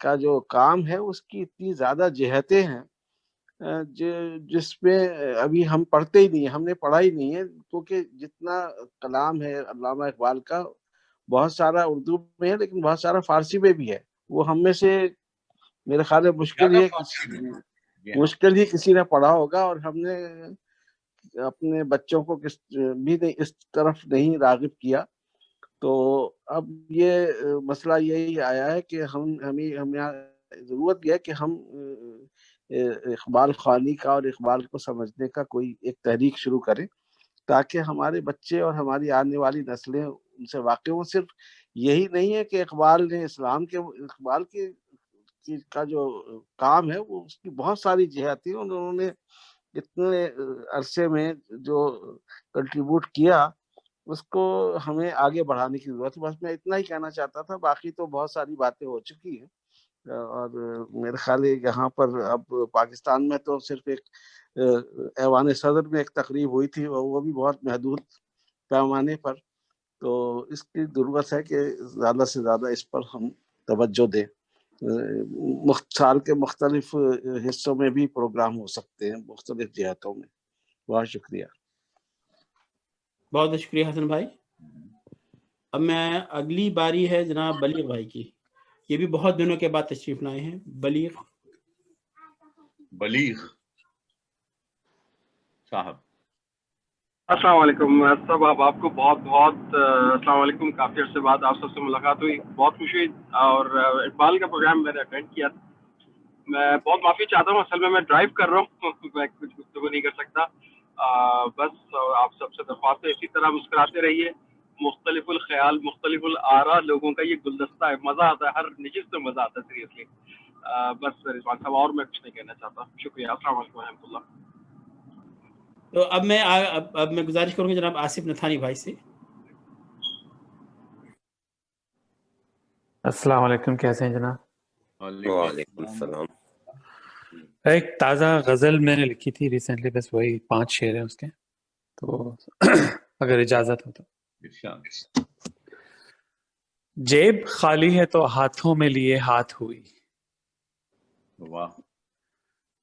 کا جو کام ہے اس کی اتنی زیادہ جہتیں ہیں جس پہ ابھی ہم پڑھتے ہی نہیں ہیں، ہم نے پڑھا ہی نہیں ہے، کیونکہ جتنا کلام ہے علامہ اقبال کا بہت سارا اردو میں ہے لیکن بہت سارا فارسی میں بھی ہے. وہ ہم میں سے میرے خیال ہے مشکل ہی کسی نے پڑھا ہوگا، اور ہم نے اپنے بچوں کو بھی اس طرف نہیں راغب کیا. تو اب یہ مسئلہ یہی آیا ہے کہ ہمیں یہاں ضرورت یہ ہے کہ ہم اقبال خوانی کا اور اقبال کو سمجھنے کا کوئی ایک تحریک شروع کریں، تاکہ ہمارے بچے اور ہماری آنے والی نسلیں ان سے واقف ہوں. صرف یہی نہیں ہے کہ اقبال نے اقبال کا جو کام ہے وہ اس کی بہت ساری جہتیں انہوں نے اتنے عرصے میں جو کنٹریبیوٹ کیا اس کو ہمیں آگے بڑھانے کی ضرورت ہے. بس میں اتنا ہی کہنا چاہتا تھا، باقی تو بہت ساری باتیں ہو چکی ہیں. اور میرے خیال ہے یہاں پر اب پاکستان میں تو صرف ایک ایوان صدر میں ایک تقریب ہوئی تھی، وہ بھی بہت محدود پیمانے پر. تو اس کی ضرورت ہے کہ زیادہ سے زیادہ اس پر ہم توجہ دیں. سال کے مختلف حصوں میں بھی پروگرام ہو سکتے ہیں، مختلف جہتوں میں. بہت شکریہ. بہت شکریہ حسن بھائی. اب میں اگلی باری ہے جناب بلیغ بھائی کی. یہ بھی بہت دنوں کے بعد تشریف لائے ہیں. بلیغ صاحب. السلام علیکم صاحب، آپ کو بہت بہت السلام علیکم. کافی عرصے بعد آپ سب سے ملاقات ہوئی، بہت خوشی ہوئی. اور اقبال کا پروگرام میں نے اٹینڈ کیا. میں بہت معافی چاہتا ہوں، اصل میں ڈرائیو کر رہا ہوں میں کچھ گفتگو نہیں کر سکتا. بس آپ سب سے درخواست ہے اسی طرح مسکراتے رہیے. مختلف الخیال مختلف الآراء لوگوں کا یہ گلدستہ ہے، مزہ آتا ہے، ہر نشست میں مزہ آتا ہے سیریسلی. بس رضوان صاحب اور میں کچھ نہیں کہنا چاہتا. شکریہ. السلام علیکم و رحمۃ اللہ. تو اب میں گزارش کروں گی جناب آصف نتھانی بھائی سے. السلام علیکم، کیسے ہیں جناب؟ وعلیکم السلام. ایک تازہ غزل میں نے لکھی تھی ریسنٹلی، بس وہی 5 شعر ہیں اس کے، تو اگر اجازت ہو تو. جیب خالی ہے تو ہاتھوں میں لیے ہاتھ ہوئی. واہ.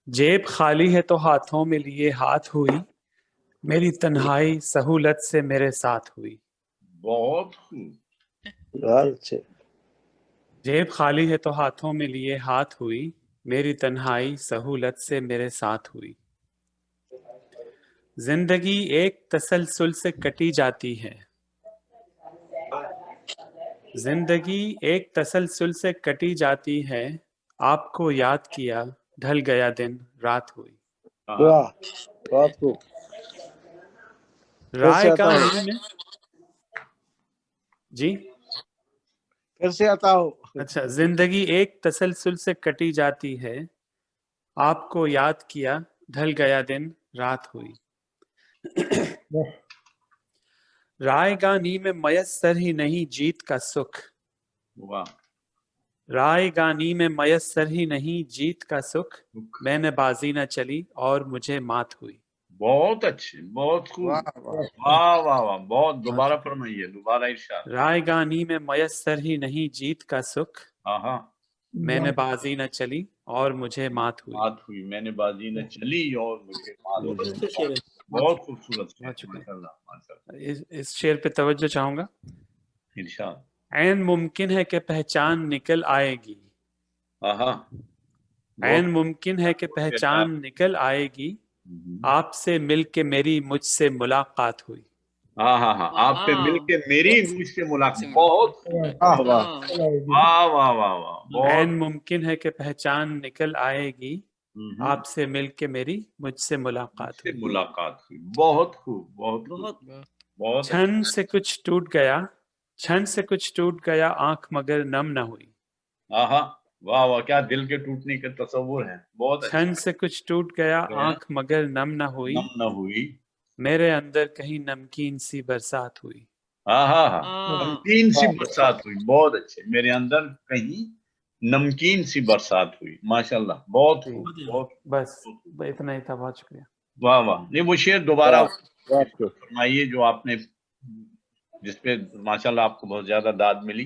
جیب خالی ہے تو ہاتھوں میں لیے ہاتھ ہوئی، میری تنہائی سہولت سے میرے ساتھ ہوئی. بہت خوب. جیب خالی ہے تو ہاتھوں میں لیے ہاتھ ہوئی، میری تنہائی سہولت سے میرے ساتھ ہوئی. زندگی ایک تسلسل سے کٹی جاتی ہے. زندگی ایک تسلسل سے کٹی جاتی ہے، آپ کو یاد کیا ڈھل گیا دن رات ہوئی. واہ، بہت خوب. رائے گاہ میں جی پھر سے آتا ہو. اچھا. زندگی ایک تسلسل سے کٹی جاتی ہے، آپ کو یاد کیا ڈھل گیا دن رات ہوئی. رائے گانی میں میسر ہی نہیں جیت کا سکھ. واہ. رائے گانی میں میسر ہی نہیں جیت کا سکھ، میں نے بازی نہ چلی اور مجھے مات ہوئی. بہت اچھے، بہت خوب. واہ واہ واہ. بہت. دوبارہ فرمائیے، دوبارہ ارشاد. رائے گانی میں میسر ہی نہیں جیت کا سکھ، ہاں. میں نے بازی نہ چلی اور مجھے مات ہوئی. مات ہوئی، میں نے بازی نہ چلی اور مجھے مات ہوئی. بہت خوبصورت. بہت شکریہ. ماشاءاللہ ماشاءاللہ. اس شعر پہ توجہ چاہوں گا. ارشاد. عین ممکن ہے کہ پہچان نکل آئے گی. عین ممکن ہے کہ پہچان نکل آئے گی، آپ سے مل کے میری مجھ سے ملاقات ہوئی. ہاں. آپ سے مل کے میری مجھ سے ملاقات. بہت. واہ واہ واہ واہ. عین ممکن ہے کہ پہچان نکل آئے گی، آپ سے مل کے میری مجھ سے ملاقات ہوئی. بہت خوب. بہت خوب. بہت. چھن سے کچھ ٹوٹ گیا، چھن سے کچھ ٹوٹ گیا، آنکھ مگر نم نہ ہوئی. واہ واہ. کیا دل کے ٹوٹنے کے تصور ہے. بہت اچھا. چھن سے کچھ ٹوٹ گیا، آنکھ مگر نم نہ ہوئی. نم نہ ہوئی. میرے اندر کہیں نمکین سی برسات ہوئی. ہاں. نمکین سی برسات ہوئی. بہت اچھے. میرے اندر کہیں نمکین سی برسات ہوئی. ماشاءاللہ. بہت خوب. بہت. بس اتنا ہی تھا. بہت شکریہ. واہ واہ. نہیں وہ شعر دوبارہ فرمائیے جو آپ نے، جس پہ ماشاءاللہ آپ کو بہت زیادہ داد ملی.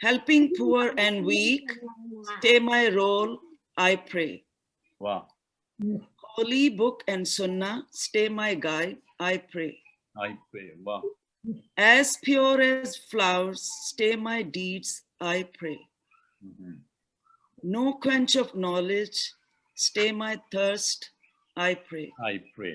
helping poor and weak stay my role I pray. Wow. Holy book and sunnah stay my guide I pray. I pray. Wow. As pure as flowers stay my deeds I pray. No quench of knowledge stay my thirst I pray. I pray.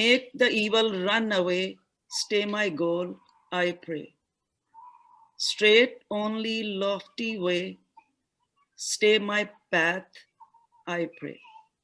Make the evil run away stay my goal I pray. Straight only lofty way stay my path I pray.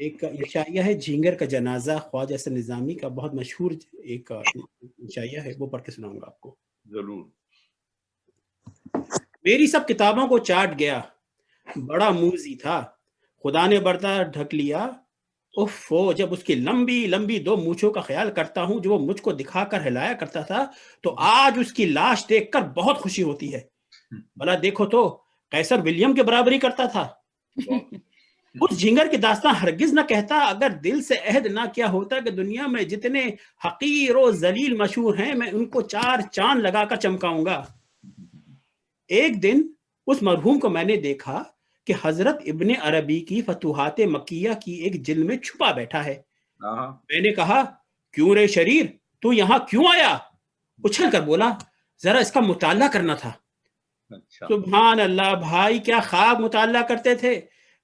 ایک عشائیہ ہے جھینگر کا جنازہ، خواجہ حسن نظامی کا بہت مشہور ایک عشائیہ ہے، وہ پڑھ کے سناؤں گا آپ کو. ضرور. میری سب کتابوں کو چاٹ گیا، بڑا موذی تھا، خدا نے برتا ڈھک لیا. اوفو، جب اس کی لمبی لمبی 2 مونچھوں کا خیال کرتا ہوں جو وہ مجھ کو دکھا کر ہلایا کرتا تھا، تو آج اس کی لاش دیکھ کر بہت خوشی ہوتی ہے. بھلا دیکھو تو قیصر ولیم کے برابری کرتا تھا. اس جھینگر کی داستان ہرگز نہ کہتا اگر دل سے عہد نہ کیا ہوتا کہ دنیا میں جتنے حقیر و ذلیل مشہور ہیں میں ان کو 4 چاند لگا کر چمکاؤں گا. ایک دن اس مرحوم کو میں نے دیکھا کہ حضرت ابن عربی کی فتوحات مکیہ کی ایک جلد میں چھپا بیٹھا ہے. میں نے کہا کیوں رے شریر، تو یہاں کیوں آیا؟ اچھل کر بولا ذرا اس کا مطالعہ کرنا تھا. سبحان اللہ بھائی، کیا خواب مطالعہ کرتے تھے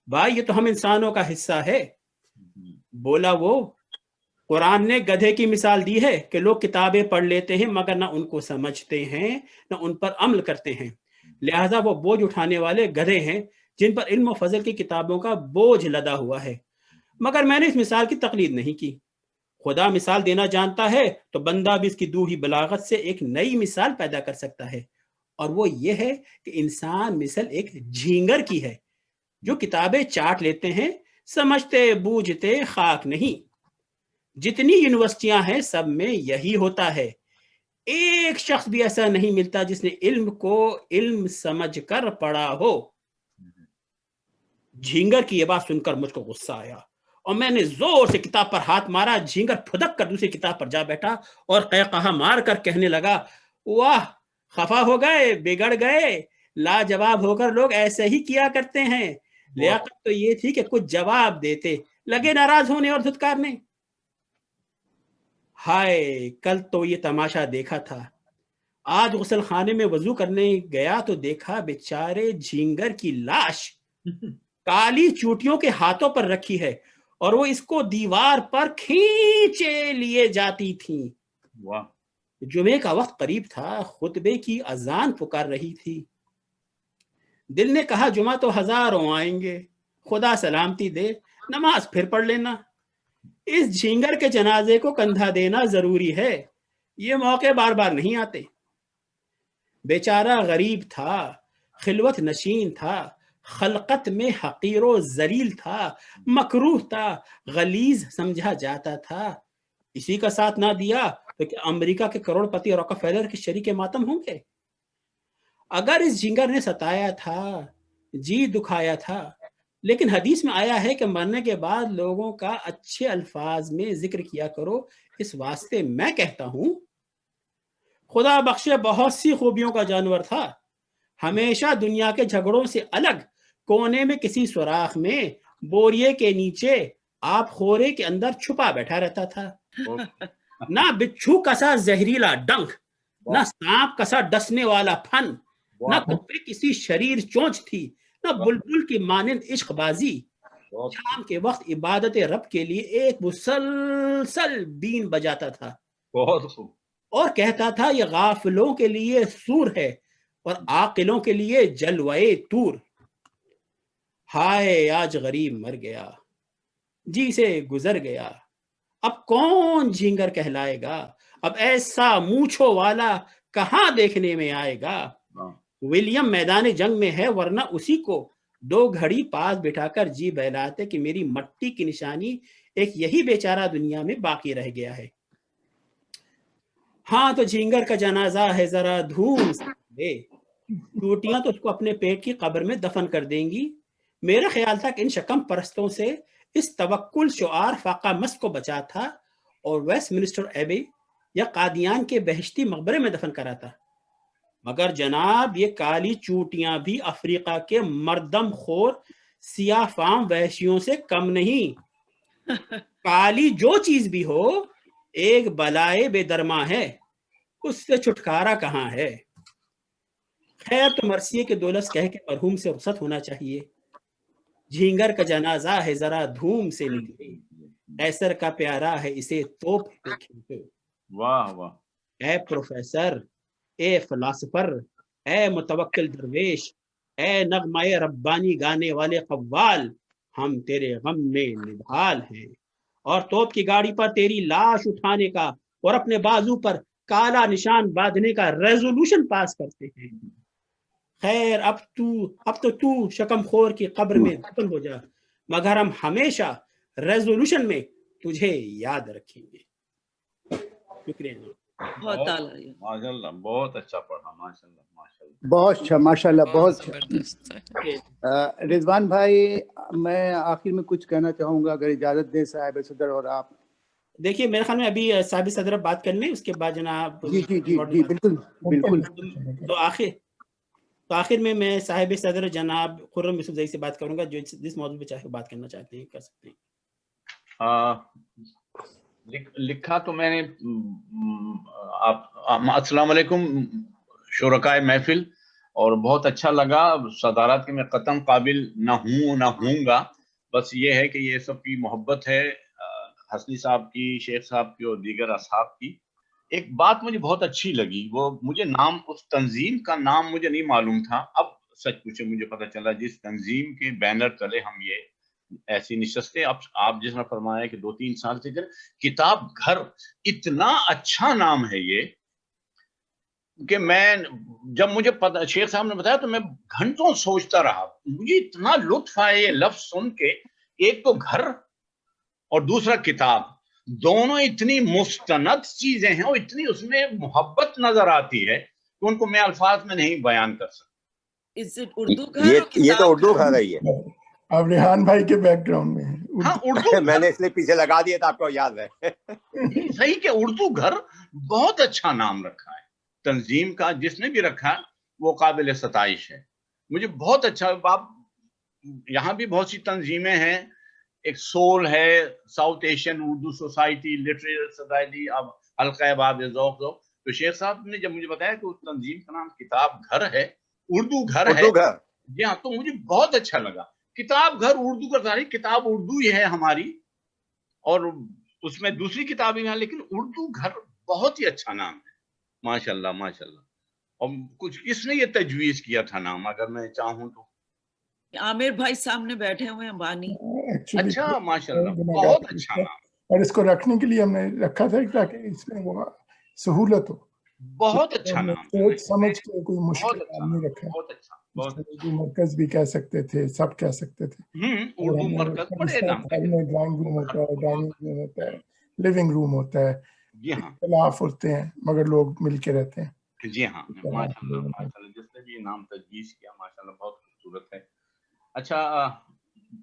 بھائی، یہ تو ہم انسانوں کا حصہ ہے. بولا وہ قرآن نے گدھے کی مثال دی ہے کہ لوگ کتابیں پڑھ لیتے ہیں مگر نہ ان کو سمجھتے ہیں نہ ان پر عمل کرتے ہیں، لہذا وہ بوجھ اٹھانے والے گدھے ہیں جن پر علم و فضل کی کتابوں کا بوجھ لدا ہوا ہے. مگر میں نے اس مثال کی تقلید نہیں کی. خدا مثال دینا جانتا ہے تو بندہ بھی اس کی دوہی بلاغت سے ایک نئی مثال پیدا کر سکتا ہے، اور وہ یہ ہے کہ انسان مثل ایک جھینگر کی ہے جو کتابیں چاٹ لیتے ہیں، سمجھتے بوجھتے خاک نہیں. جتنی یونیورسٹیاں ہیں سب میں یہی ہوتا ہے، ایک شخص بھی ایسا نہیں ملتا جس نے علم کو علم سمجھ کر پڑھا ہو. جھینگر کی یہ بات سن کر مجھ کو غصہ آیا اور میں نے زور سے کتاب پر ہاتھ مارا. جھینگر پھدک کر دوسری کتاب پر جا بیٹھا اور قہقہا مار کر کہنے لگا واہ، خفا ہو گئے، بگڑ گئے، لاجواب ہو کر لوگ ایسے ہی کیا کرتے ہیں. لیاقت تو یہ تھی کہ کچھ جواب دیتے، لگے ناراض ہونے اور دھتکارنے. ہائے، کل تو یہ تماشا دیکھا تھا، آج غسل خانے میں وضو کرنے گیا تو دیکھا بیچارے جھینگر کی لاش کالی چوٹیوں کے ہاتھوں پر رکھی ہے اور وہ اس کو دیوار پر کھینچے لیے جاتی تھیں. جمعے کا وقت قریب تھا، خطبے کی اذان پکار رہی تھی. دل نے کہا جمعہ تو ہزاروں آئیں گے، خدا سلامتی دے، نماز پھر پڑھ لینا. اس جھینگر کے جنازے کو کندھا دینا ضروری ہے، یہ موقع بار بار نہیں آتے. بیچارہ غریب تھا، خلوت نشین تھا، خلقت میں حقیر و ذلیل تھا، مکروہ تھا، غلیظ سمجھا جاتا تھا. اسی کا ساتھ نہ دیا تو کہ امریکہ کے کروڑ پتی راکفیلر کے شریک ماتم ہوں گے. اگر اس جھینگر نے ستایا تھا، جی دکھایا تھا، لیکن حدیث میں آیا ہے کہ مرنے کے بعد لوگوں کا اچھے الفاظ میں ذکر کیا کرو. اس واسطے میں کہتا ہوں خدا بخشے بہت سی خوبیوں کا جانور تھا، ہمیشہ دنیا کے جھگڑوں سے الگ کونے میں کسی سوراخ میں بوریے کے نیچے آپ خورے کے اندر چھپا بیٹھا رہتا تھا. نہ بچھو کسا زہریلا ڈنک، نہ سانپ کسا ڈسنے والا پھن، نہ کپڑے کسی شریر چونچ تھی، نہ بلبل کی مانند عشق بازی. شام کے وقت عبادت رب کے لیے ایک مسلسل بین بجاتا تھا اور کہتا تھا یہ غافلوں کے لیے سور ہے اور عاقلوں کے لیے جلوے طور. ہائے آج غریب مر گیا، جی سے گزر گیا، اب کون جھینگر کہلائے گا، اب ایسا مونچھوں والا کہاں دیکھنے میں آئے گا. ولیم میدان جنگ میں ہے، ورنہ اسی کو 2 گھڑی پاس بٹھا کر جی بہلاتے کہ میری مٹی کی نشانی ایک یہی بیچارہ دنیا میں باقی رہ گیا ہے. ہاں تو جھینگر کا جنازہ ہے ذرا دھوم سے دے، ٹوٹیاں تو اس کو اپنے پیٹ کی قبر میں دفن کر دیں گی. میرا خیال تھا کہ ان شکم پرستوں سے اس توکل شعار فاقہ مس کو بچا تھا اور ویسٹ منسٹر ایبی یا قادیان کے بہشتی مقبرے میں دفن کرا تھا. مگر جناب یہ کالی چوٹیاں بھی افریقہ کے مردم خور سیاہ فام وحشیوں سے کم نہیں. کالی جو چیز بھی ہو ایک بلائے بے درما ہے، اس سے چھٹکارا کہاں ہے. خیر تو مرثیے کے دولس کہہ کے مرحوم سے رخصت ہونا چاہیے. جھینگر کا جنازہ ہے ذرا دھوم سے نکلے، قیصر کا پیارا ہے اسے توپ پہ کھینچو. واہ واہ. اے پروفیسر، اے فلاسفر، اے متوکل درویش، اے نغمہ ربانی گانے والے قوال، ہم تیرے غم میں نڈھال ہیں، اور توپ کی گاڑی پر تیری لاش اٹھانے کا اور اپنے بازو پر کالا نشان باندھنے کا ریزولوشن پاس کرتے ہیں۔ خیر اب تو تو شکم خور کی قبر میں دفن ہو جا، مگر ہم ہمیشہ ریزولوشن میں تجھے یاد رکھیں گے۔ شکریہ۔ بہت اعلیٰ، ماشاءاللہ بہت اچھا پڑھا، ماشاءاللہ ماشاءاللہ بہت اچھا، ماشاءاللہ بہت اچھا۔ زبردست ہے۔ رضوان بھائی، میں آخر میں کچھ کہنا چاہوں گا، اگر اجازت دیں صاحب صدر اور آپ۔ دیکھیے میرے خیال میں ابھی صاحب صدر بات کر لیں، اس کے بعد جناب جی جی جی جی بالکل بالکل۔ تو آخر میں صاحب صدر جناب خرم یوسف زئی سے بات کروں گا، جو جس موضوع پہ چاہے بات کرنا چاہتے ہیں کر سکتے ہیں۔ لکھا تو میں نے السلام علیکم شرکائے محفل، اور بہت اچھا لگا۔ صدارت کے میں قطعاً قابل نہ ہوں گا، بس یہ ہے کہ یہ سب کی محبت ہے، حسنی صاحب کی، شیخ صاحب کی اور دیگر اصحاب کی۔ ایک بات مجھے بہت اچھی لگی، وہ مجھے نام اس تنظیم کا نام مجھے نہیں معلوم تھا، اب سچ پوچھے مجھے پتہ چلا جس تنظیم کے بینر تلے ہم یہ ایسی نشستیں، اب آپ جس نے فرمایا کہ 2-3 سال سے کتاب گھر، اتنا اچھا نام ہے یہ کہ میں جب مجھے پتہ شیخ صاحب نے بتایا تو میں گھنٹوں سوچتا رہا، مجھے اتنا لطف آیا یہ لفظ سن کے، ایک تو گھر اور دوسرا کتاب، دونوں اتنی مستند چیزیں ہیں اور اتنی اس میں محبت نظر آتی ہے کہ ان کو میں الفاظ میں نہیں بیان کر سکتا۔ یہ تو اردو گھر ہے، یہ اب ریحان بھائی کے بیک گراؤنڈ میں ہاں اردو میں نے اس لیے پیچھے لگا دیا تھا، آپ کو یاد ہے۔ صحیح کہ اردو گھر بہت اچھا نام رکھا ہے تنظیم کا، جس نے بھی رکھا وہ قابل ستائش ہے۔ مجھے بہت اچھا، آپ یہاں بھی بہت سی تنظیمیں ہیں، ایک سول ہے، south Asian Urdu society, literature society, اب حلقہ باب ذوق، تو شیخ صاحب نے جب مجھے بتایا کہ اس تنظیم کا نام کتاب گھر ہے، اردو گھر ہے، جی ہاں، تو مجھے بہت اچھا لگا۔ کتاب گھر اردو کا ظاہر کتاب اردو ہی ہے ہماری، اور اس میں دوسری کتابیں ہیں، لیکن اردو گھر بہت ہی اچھا نام ہے، ماشاءاللہ ماشاءاللہ۔ اور کچھ کس نے یہ تجویز کیا تھا نام، اگر میں چاہوں تو؟ عامر بھائی سامنے بیٹھے ہوئے ہیں، بانی۔ اچھا ماشاءاللہ، بہت اچھا نام، اور اس کو رکھنے کے لیے ہم نے رکھا تھا تاکہ اس میں وہ سہولت ہو، بہت اچھا نام، سوچ سمجھ کے کوئی مشکل کام نہیں رکھا ہے۔ بہت اچھا، اردو مرکز بھی کہہ سکتے تھے، سب کہہ سکتے تھے۔ اردو مرکز بڑے نام گھر میں ڈرائنگ روم ہوتا ہے، ڈائننگ روم ہوتا ہے، لیونگ روم ہوتا ہے، جی ہاں، اختلاف ہوتے ہیں مگر لوگ مل کے رہتے ہیں۔ جی ہاں، ماشاءاللہ ماشاءاللہ، جس نے بھی یہ نام تجویز کیا ماشاءاللہ بہت خوبصورت ہے۔ اچھا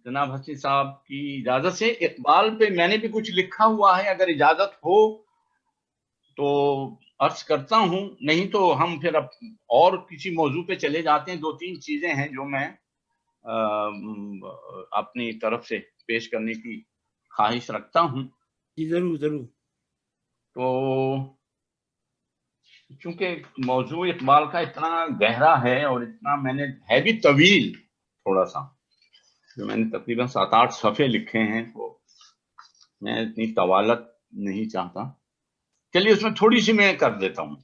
جناب حسنی صاحب کی اجازت سے اقبال پہ میں نے بھی کچھ لکھا ہوا ہے، اگر اجازت ہو تو عرض کرتا ہوں، نہیں تو ہم پھر اب اور کسی موضوع پہ چلے جاتے ہیں۔ 2-3 چیزیں ہیں جو میں اپنی طرف سے پیش کرنے کی خواہش رکھتا ہوں۔ جی ضرور ضرور۔ تو چونکہ موضوع اقبال کا اتنا گہرا ہے اور اتنا میں نے ہے بھی طویل تھوڑا سا، جو میں نے تقریباً 7-8 صفحے لکھے ہیں، تو میں اتنی طوالت نہیں چاہتا۔ چلیے اس میں تھوڑی سی میں کر دیتا ہوں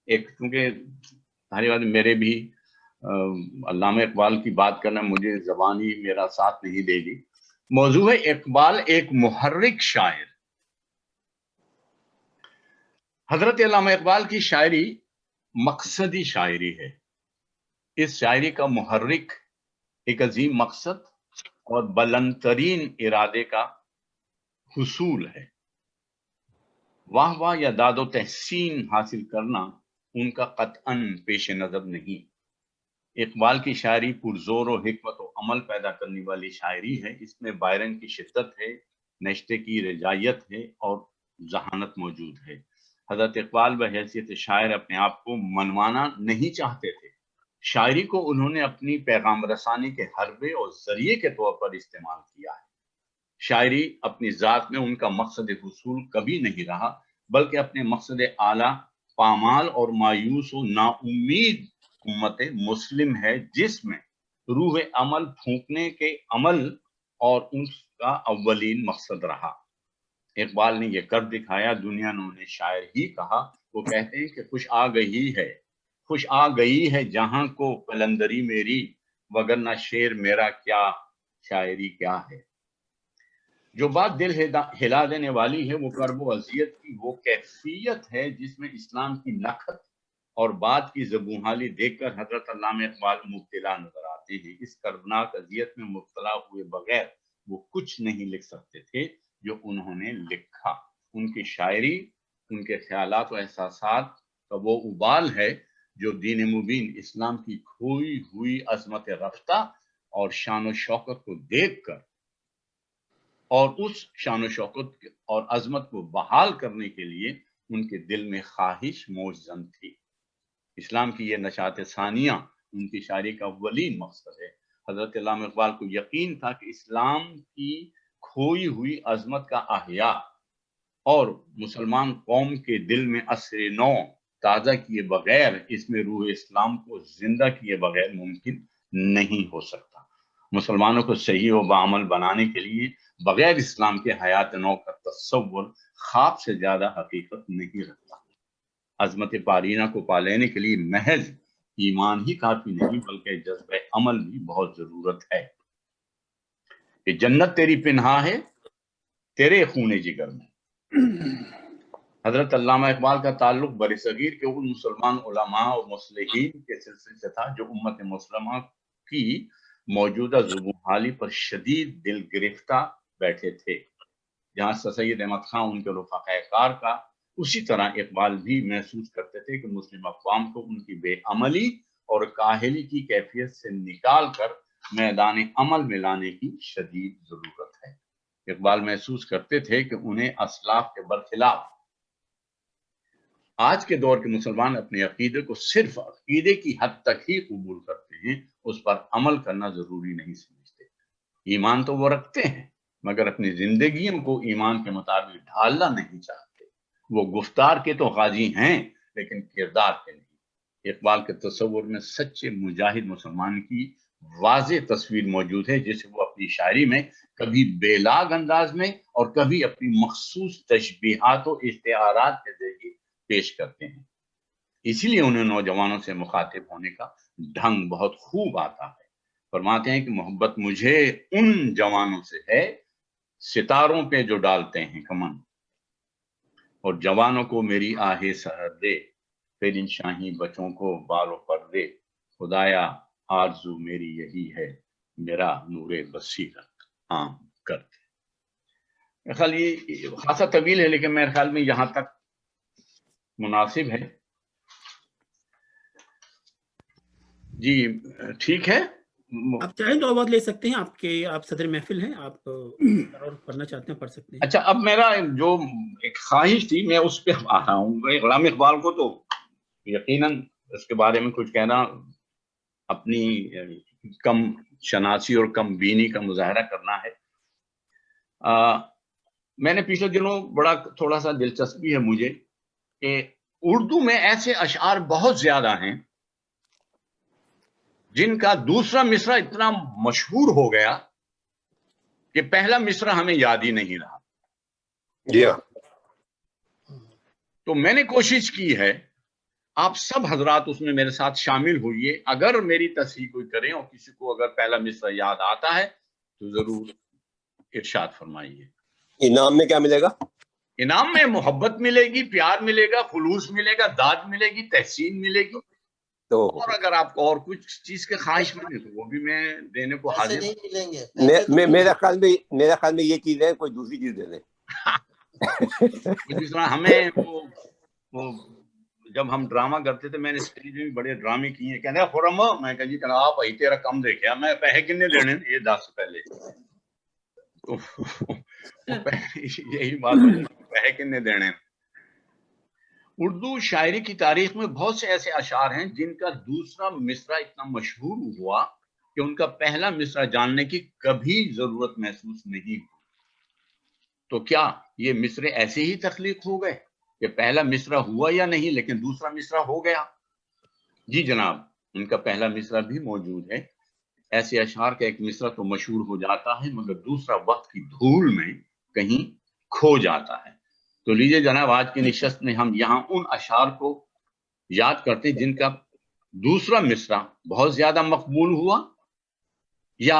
ایک، کیونکہ ساری بات میرے بھی علامہ اقبال کی بات کرنا مجھے زبانی میرا ساتھ نہیں دے گی۔ موضوع ہے اقبال ایک محرک شاعر۔ حضرت علامہ اقبال کی شاعری مقصدی شاعری ہے۔ اس شاعری کا محرک ایک عظیم مقصد اور بلند ترین ارادے کا حصول ہے۔ واہ واہ یا داد و تحسین حاصل کرنا ان کا قطعاً پیش نظر نہیں۔ اقبال کی شاعری پرزور و حکمت و عمل پیدا کرنے والی شاعری ہے۔ اس میں بائرن کی شدت ہے، نشتے کی رجائیت ہے اور ذہانت موجود ہے۔ حضرت اقبال بحیثیت شاعر اپنے آپ کو منوانا نہیں چاہتے تھے۔ شاعری کو انہوں نے اپنی پیغام رسانی کے حربے اور ذریعے کے طور پر استعمال کیا ہے۔ شاعری اپنی ذات میں ان کا مقصد حصول کبھی نہیں رہا، بلکہ اپنے مقصد اعلیٰ پامال اور مایوس و نا امید امت مسلم ہے، جس میں روح عمل پھونکنے کے عمل اور اس کا اولین مقصد رہا۔ اقبال نے یہ کر دکھایا، دنیا نے انہیں شاعر ہی کہا۔ وہ کہتے ہیں کہ خوش آ گئی ہے جہاں کو قلندری میری، وگرنہ شعر میرا کیا شاعری کیا ہے. جو بات دل ہلا دینے والی ہے وہ کرب و اذیت کی وہ کیفیت ہے جس میں اسلام کی نکھت اور بات کی زبونحالی دیکھ کر حضرت علامہ اقبال مبتلا نظر آتے ہیں. اس کربناک اذیت میں مبتلا ہوئے بغیر وہ کچھ نہیں لکھ سکتے تھے جو انہوں نے لکھا. ان کی شاعری، ان کے خیالات و احساسات کا وہ ابال ہے جو دین مبین اسلام کی کھوئی ہوئی عظمت رفتہ اور شان و شوکت کو دیکھ کر اور اس شان و شوکت اور عظمت کو بحال کرنے کے لیے ان کے دل میں خواہش موج زن تھی. اسلام کی یہ نشاط ثانیہ ان کی شاعری کا اولین مقصد ہے. حضرت علامہ اقبال کو یقین تھا کہ اسلام کی کھوئی ہوئی عظمت کا احیاء اور مسلمان قوم کے دل میں اثر نو تازہ کیے بغیر اس میں روح اسلام کو زندہ کیے بغیر ممکن نہیں ہو سکتا. مسلمانوں کو صحیح و بعمل بنانے کے لیے بغیر اسلام کے حیات نو کا تصور خواب سے زیادہ حقیقت نہیں رکھتا. عظمت پارینہ کو پا لینے کے لیے محض ایمان ہی کافی نہیں بلکہ جذبہ عمل بھی بہت ضرورت ہے. کہ جنت تیری پنہا ہے تیرے خون جگر میں. حضرت علامہ اقبال کا تعلق برصغیر کے ان مسلمان علماء اور مصلحین کے سلسلے سے تھا جو امت مسلمہ کی موجودہ زبونحالی پر شدید دل گرفتہ بیٹھے تھے. جہاں سید احمد خان ان کے رفقائے کار کا، اسی طرح اقبال بھی محسوس کرتے تھے کہ مسلم اقوام کو ان کی بے عملی اور کاہلی کی کیفیت سے نکال کر میدان عمل میں لانے کی شدید ضرورت ہے. اقبال محسوس کرتے تھے کہ انہیں اسلاف کے برخلاف آج کے دور کے مسلمان اپنے عقیدے کو صرف عقیدے کی حد تک ہی قبول کرتے ہیں، اس پر عمل کرنا ضروری نہیں سمجھتے. ایمان تو وہ رکھتے ہیں مگر اپنی زندگیوں کو ایمان کے مطابق ڈھالنا نہیں چاہتے. وہ گفتار کے تو غازی ہیں لیکن کردار کے نہیں. اقبال کے تصور میں سچے مجاہد مسلمان کی واضح تصویر موجود ہے جسے وہ اپنی شاعری میں کبھی بے لاگ انداز میں اور کبھی اپنی مخصوص تشبیہات و استعارات کے ذریعے پیش کرتے ہیں. اسی لیے انہیں نوجوانوں سے مخاطب ہونے کا ڈھنگ بہت خوب آتا ہے. فرماتے ہیں کہ محبت مجھے ان جوانوں سے ہے ستاروں پہ جو ڈالتے ہیں کمن، اور جوانوں کو میری آہ سحر دے، پھر ان شاہی بچوں کو بال و پر دے. خدایا آرزو میری یہی ہے، میرا نور بصیرت عام کر دے. میرے خیال یہ خاصا طویل ہے لیکن میرے خیال میں یہاں تک مناسب ہے. جی ٹھیک ہے، آپ چاہیں تو آواز لے سکتے ہیں. آپ صدر محفل ہیں، آپ اور پڑھنا چاہتے ہیں پڑھ سکتے ہیں. اچھا اب میرا جو ایک خواہش تھی میں اس پہ آ رہا ہوں. علامہ اقبال کو تو یقیناً اس کے بارے میں کچھ کہنا اپنی کم شناسی اور کم بینی کا مظاہرہ کرنا ہے. میں نے پچھلے دنوں بڑا تھوڑا سا دلچسپی ہے مجھے کہ اردو میں ایسے اشعار بہت زیادہ ہیں جن کا دوسرا مصرع اتنا مشہور ہو گیا کہ پہلا مصرع ہمیں یاد ہی نہیں رہا. جی ہاں. تو میں نے کوشش کی ہے، آپ سب حضرات اس میں میرے ساتھ شامل ہوئیے. اگر میری تصحیح کوئی کریں اور کسی کو اگر پہلا مصرع یاد آتا ہے تو ضرور ارشاد فرمائیے. انعام میں کیا ملے گا؟ انعام میں محبت ملے گی، پیار ملے گا، خلوص ملے گا، داد ملے گی، تحسین ملے گی. اور اگر آپ کو اور کچھ چیز کے خواہش ملے تو وہ بھی میں دینے کو حاضر ہوں. میرا خیال میں یہ چیز ہے، کوئی دوسری چیز دے دیں. جس طرح ہمیں وہ جب ہم ڈرامہ کرتے تھے، میں نے اسٹیج میں بھی بڑے ڈرامے کیے ہیں. کہتے ہیں خرم، میں کہا جی آپ ہی تیرا کم دیکھا، میں پیسے کتنے دینے یہ 10 پہلے. یہی بات ہے، پیسے کتنے دینے. اردو شاعری کی تاریخ میں بہت سے ایسے اشعار ہیں جن کا دوسرا مصرع اتنا مشہور ہوا کہ ان کا پہلا مصرع جاننے کی کبھی ضرورت محسوس نہیں ہوئی. تو کیا یہ مصرع ایسے ہی تخلیق ہو گئے کہ پہلا مصرع ہوا یا نہیں لیکن دوسرا مصرع ہو گیا؟ جی جناب، ان کا پہلا مصرع بھی موجود ہے. ایسے اشعار کا ایک مصرع تو مشہور ہو جاتا ہے مگر دوسرا وقت کی دھول میں کہیں کھو جاتا ہے. تو لیجئے جناب، آج کی نشست میں ہم یہاں ان اشعار کو یاد کرتے جن کا دوسرا مصرع بہت زیادہ مقبول ہوا یا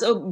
so,